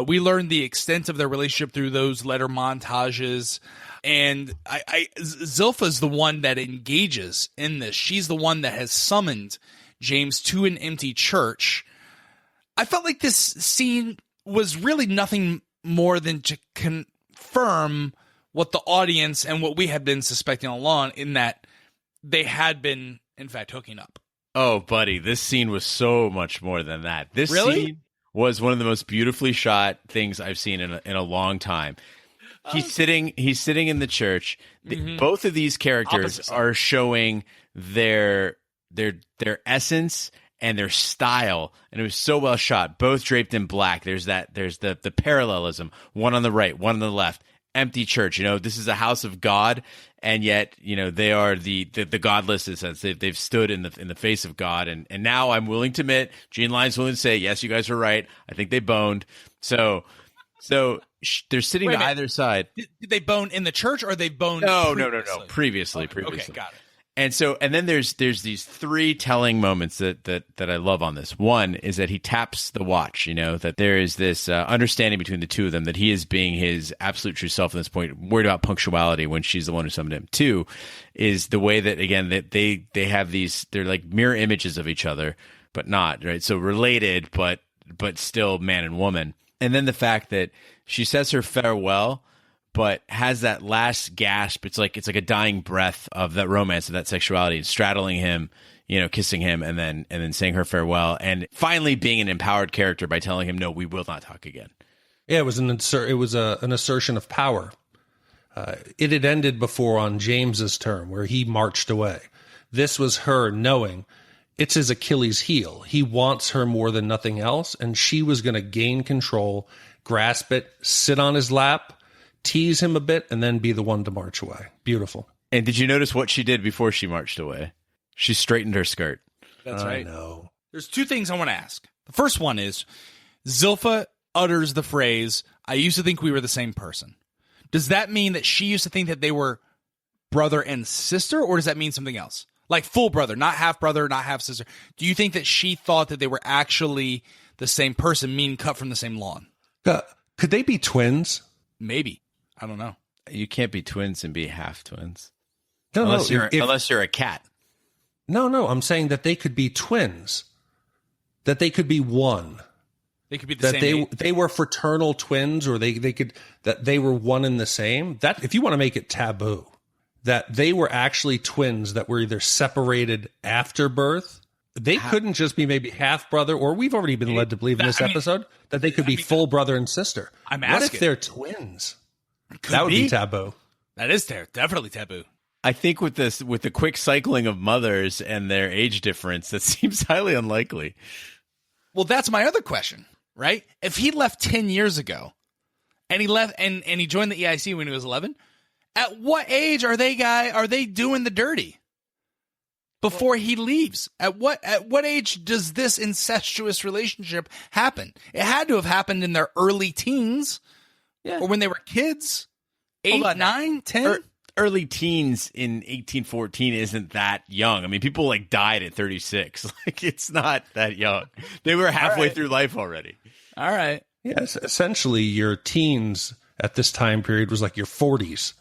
[SPEAKER 1] We learn the extent of their relationship through those letter montages. And Zilpha's the one that engages in this. She's the one that has summoned James to an empty church. I felt like this scene was really nothing more than to confirm what the audience and what we had been suspecting all along, in that they had been, in fact, hooking up.
[SPEAKER 3] Oh, buddy, this scene was so much more than that. This
[SPEAKER 1] really?
[SPEAKER 3] Scene was one of the most beautifully shot things I've seen in a long time. He's sitting in the church. Mm-hmm. Both of these characters are showing their essence and their style, and it was so well shot. Both draped in black. There's the parallelism. One on the right, one on the left. Empty church. This is a house of God, and yet they are the godless in a sense. They've stood in the face of God, and now I'm willing to admit, Gene Lyon's willing to say, yes, you guys are right. I think they boned. So they're sitting to either side.
[SPEAKER 1] Did they bone in the church, or they boned?
[SPEAKER 3] No. Previously.
[SPEAKER 1] Okay, got it.
[SPEAKER 3] And then there's these three telling moments that I love on this. One is that he taps the watch, that there is this understanding between the two of them that he is being his absolute true self at this point, worried about punctuality when she's the one who summoned him. Two is the way that, again, that they have these, they're like mirror images of each other, but not, right? So related, but still man and woman. And then the fact that she says her farewell, but has that last gasp. It's like a dying breath of that romance, of that sexuality, straddling him, kissing him, and then saying her farewell, and finally being an empowered character by telling him, "No, we will not talk again."
[SPEAKER 2] Yeah, it was an assertion of power. It had ended before on James's term, where he marched away. This was her knowing it's his Achilles heel. He wants her more than nothing else, and she was going to gain control, grasp it, sit on his lap, tease him a bit, and then be the one to march away. Beautiful.
[SPEAKER 3] And did you notice what she did before she marched away? She straightened her skirt.
[SPEAKER 1] That's right.
[SPEAKER 2] I know.
[SPEAKER 1] There's two things I want to ask. The first one is, Zilpha utters the phrase, "I used to think we were the same person." Does that mean that she used to think that they were brother and sister, or does that mean something else? Like full brother, not half brother, not half sister. Do you think that she thought that they were actually the same person, meaning cut from the same lawn?
[SPEAKER 2] Could they be twins?
[SPEAKER 1] Maybe. I don't know.
[SPEAKER 3] You can't be twins and be half twins.
[SPEAKER 2] No,
[SPEAKER 3] unless you're a cat.
[SPEAKER 2] No, I'm saying that they could be twins. That they could be one.
[SPEAKER 1] They could be the same.
[SPEAKER 2] They were fraternal twins, or they could, that they were one and the same. That, if you want to make it taboo, that they were actually twins that were either separated after birth. They couldn't just be maybe half brother, or we've already been led to believe in this episode that they could be full brother and sister.
[SPEAKER 1] I'm asking.
[SPEAKER 2] What if they're twins? That would be taboo.
[SPEAKER 1] That is definitely taboo.
[SPEAKER 3] I think with the quick cycling of mothers and their age difference, that seems highly unlikely.
[SPEAKER 1] Well, that's my other question, right? If he left 10 years ago and he left and he joined the EIC when he was 11, at what age are they doing the dirty before he leaves? At what age does this incestuous relationship happen? It had to have happened in their early teens, or when they were kids. 8, 9, 10?
[SPEAKER 3] Early teens in 1814 isn't that young. I mean, people like died at 36. Like, it's not that young. They were halfway through life already.
[SPEAKER 1] All right.
[SPEAKER 2] Yes, essentially your teens at this time period was like your 40s.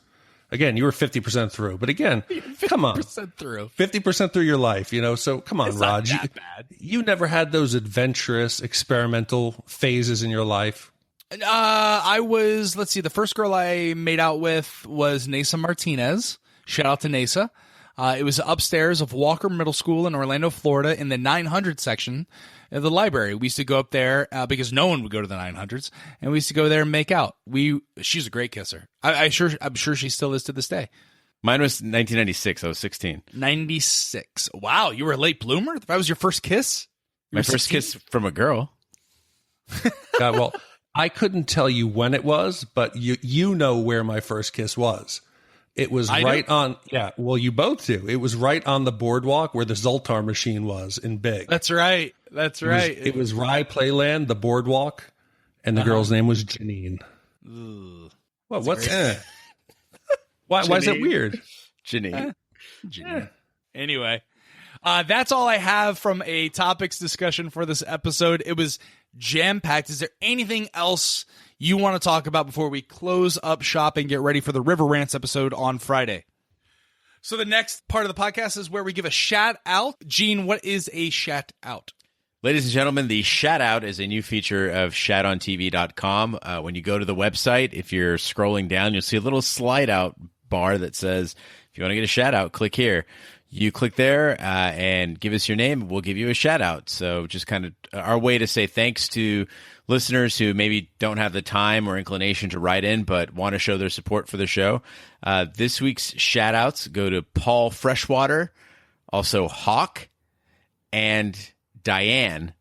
[SPEAKER 2] Again, you were 50% through. But again, come on.
[SPEAKER 1] 50% through.
[SPEAKER 2] 50% through your life, So come on,
[SPEAKER 1] It's
[SPEAKER 2] Rod.
[SPEAKER 1] not that bad.
[SPEAKER 2] You never had those adventurous, experimental phases in your life?
[SPEAKER 1] Let's see, the first girl I made out with was Nasa Martinez. Shout out to Nasa. It was upstairs of Walker Middle School in Orlando, Florida, in the 900 section of the library. We used to go up there because no one would go to the 900s, and we used to go there and make out. She's a great kisser. I'm sure she still is to this day.
[SPEAKER 3] Mine was 1996. I was 16.
[SPEAKER 1] 96. Wow, you were a late bloomer? That was your first kiss?
[SPEAKER 3] My first kiss from a girl.
[SPEAKER 2] God, well, I couldn't tell you when it was, but you know where my first kiss was. It was on, well, you both do. It was right on the boardwalk where the Zoltar machine was in Big.
[SPEAKER 1] That's right.
[SPEAKER 2] It was Rye Playland, the boardwalk, and the girl's name was Janine.
[SPEAKER 1] Ugh.
[SPEAKER 2] Well, what's Why is that weird?
[SPEAKER 3] Janine.
[SPEAKER 1] Anyway, that's all I have from a topics discussion for this episode. It was jam-packed. Is there anything else you want to talk about before we close up shop and get ready for the River Rants episode on Friday? So the next part of the podcast is where we give a shout out. Gene, what is a shout out?
[SPEAKER 3] Ladies and gentlemen, the shout out is a new feature of shatontv.com. When you go to the website, if you're scrolling down, you'll see a little slide out bar that says, if you want to get a shout out, click here. You click there and give us your name. We'll give you a shout out. So just kind of our way to say thanks to listeners who maybe don't have the time or inclination to write in, but want to show their support for the show. This week's shout outs go to Paul Freshwater, also Hawk, and Diane.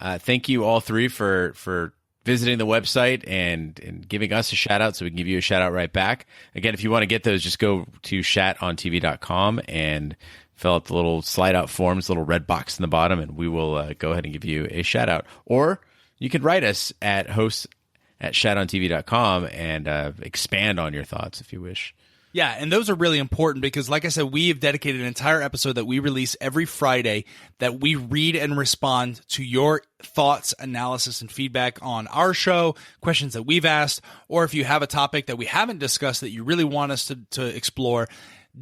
[SPEAKER 3] Thank you all three for visiting the website and giving us a shout out so we can give you a shout out right back. Again, if you want to get those, just go to shatontv.com and fill out the little slide out forms, little red box in the bottom, and we will go ahead and give you a shout out. Or you can write us at hosts@shatontv.com and expand on your thoughts if you wish.
[SPEAKER 1] Yeah, and those are really important because, like I said, we have dedicated an entire episode that we release every Friday that we read and respond to your thoughts, analysis, and feedback on our show, questions that we've asked, or if you have a topic that we haven't discussed that you really want us to explore,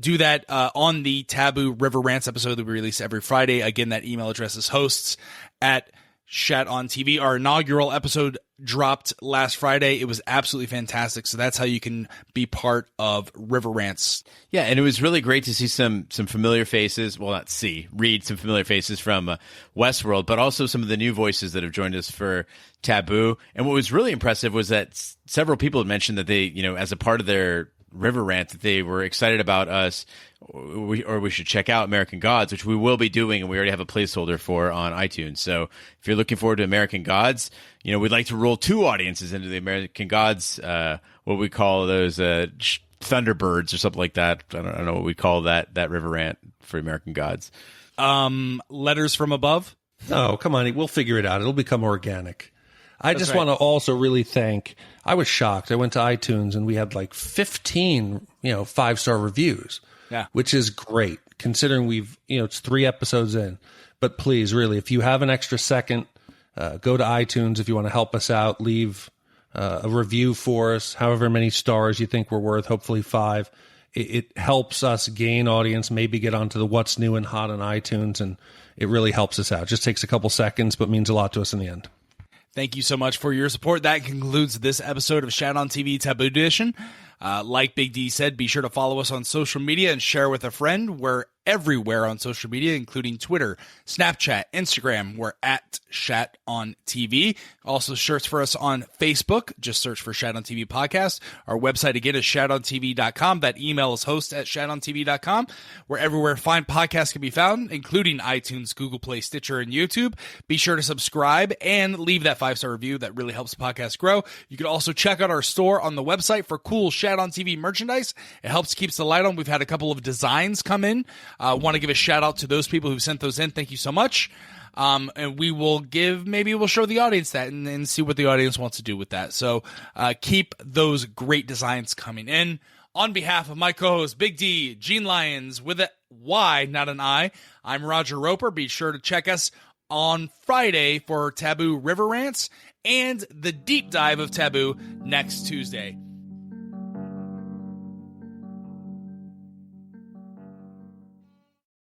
[SPEAKER 1] do that on the Taboo River Rants episode that we release every Friday. Again, that email address is hosts@shatontv.com. Shat on TV. Our inaugural episode dropped last Friday. It was absolutely fantastic. So that's how you can be part of River Rants.
[SPEAKER 3] Yeah, and it was really great to see some familiar faces. Well, read some familiar faces from Westworld, but also some of the new voices that have joined us for Taboo. And what was really impressive was that several people had mentioned that they, as a part of their River Rant, that they were excited about us, or we should check out American Gods, which we will be doing, and we already have a placeholder for on iTunes. So if you're looking forward to American Gods, we'd like to roll 2 audiences into the American Gods, what we call those Thunderbirds or something like that. I don't know what we call that River Rant for American Gods.
[SPEAKER 1] Letters from above?
[SPEAKER 2] Oh, come on. We'll figure it out. It'll become organic. I just
[SPEAKER 1] right.
[SPEAKER 2] want to also really thank, I was shocked. I went to iTunes and we had like 15, 5-star reviews, which is great considering we've, it's 3 episodes in. But please, really, if you have an extra second, go to iTunes. If you want to help us out, leave a review for us, however many stars you think we're worth, hopefully 5. It helps us gain audience, maybe get onto the what's new and hot on iTunes, and it really helps us out. It just takes a couple seconds, but means a lot to us in the end.
[SPEAKER 1] Thank you so much for your support. That concludes this episode of Shat on TV Taboo Edition. Like Big D said, be sure to follow us on social media and share with a friend. We're everywhere on social media, including Twitter, Snapchat, Instagram. We're at Shat on TV. Also, search for us on Facebook. Just search for Shat on TV Podcast. Our website, again, is shatontv.com. That email is host@shatontv.com. We're everywhere fine podcasts can be found, including iTunes, Google Play, Stitcher, and YouTube. Be sure to subscribe and leave that 5-star review. That really helps the podcast grow. You can also check out our store on the website for cool Shat on TV merchandise. It helps keeps the light on. We've had a couple of designs come in. Want to give a shout out to those people who sent those in. Thank you so much. And we will we'll show the audience that and see what the audience wants to do with that. So keep those great designs coming in. On behalf of my co-host, Big D, Gene Lyons, with a Y, not an I, I'm Roger Roper. Be sure to check us on Friday for Taboo River Rants and the deep dive of Taboo next Tuesday.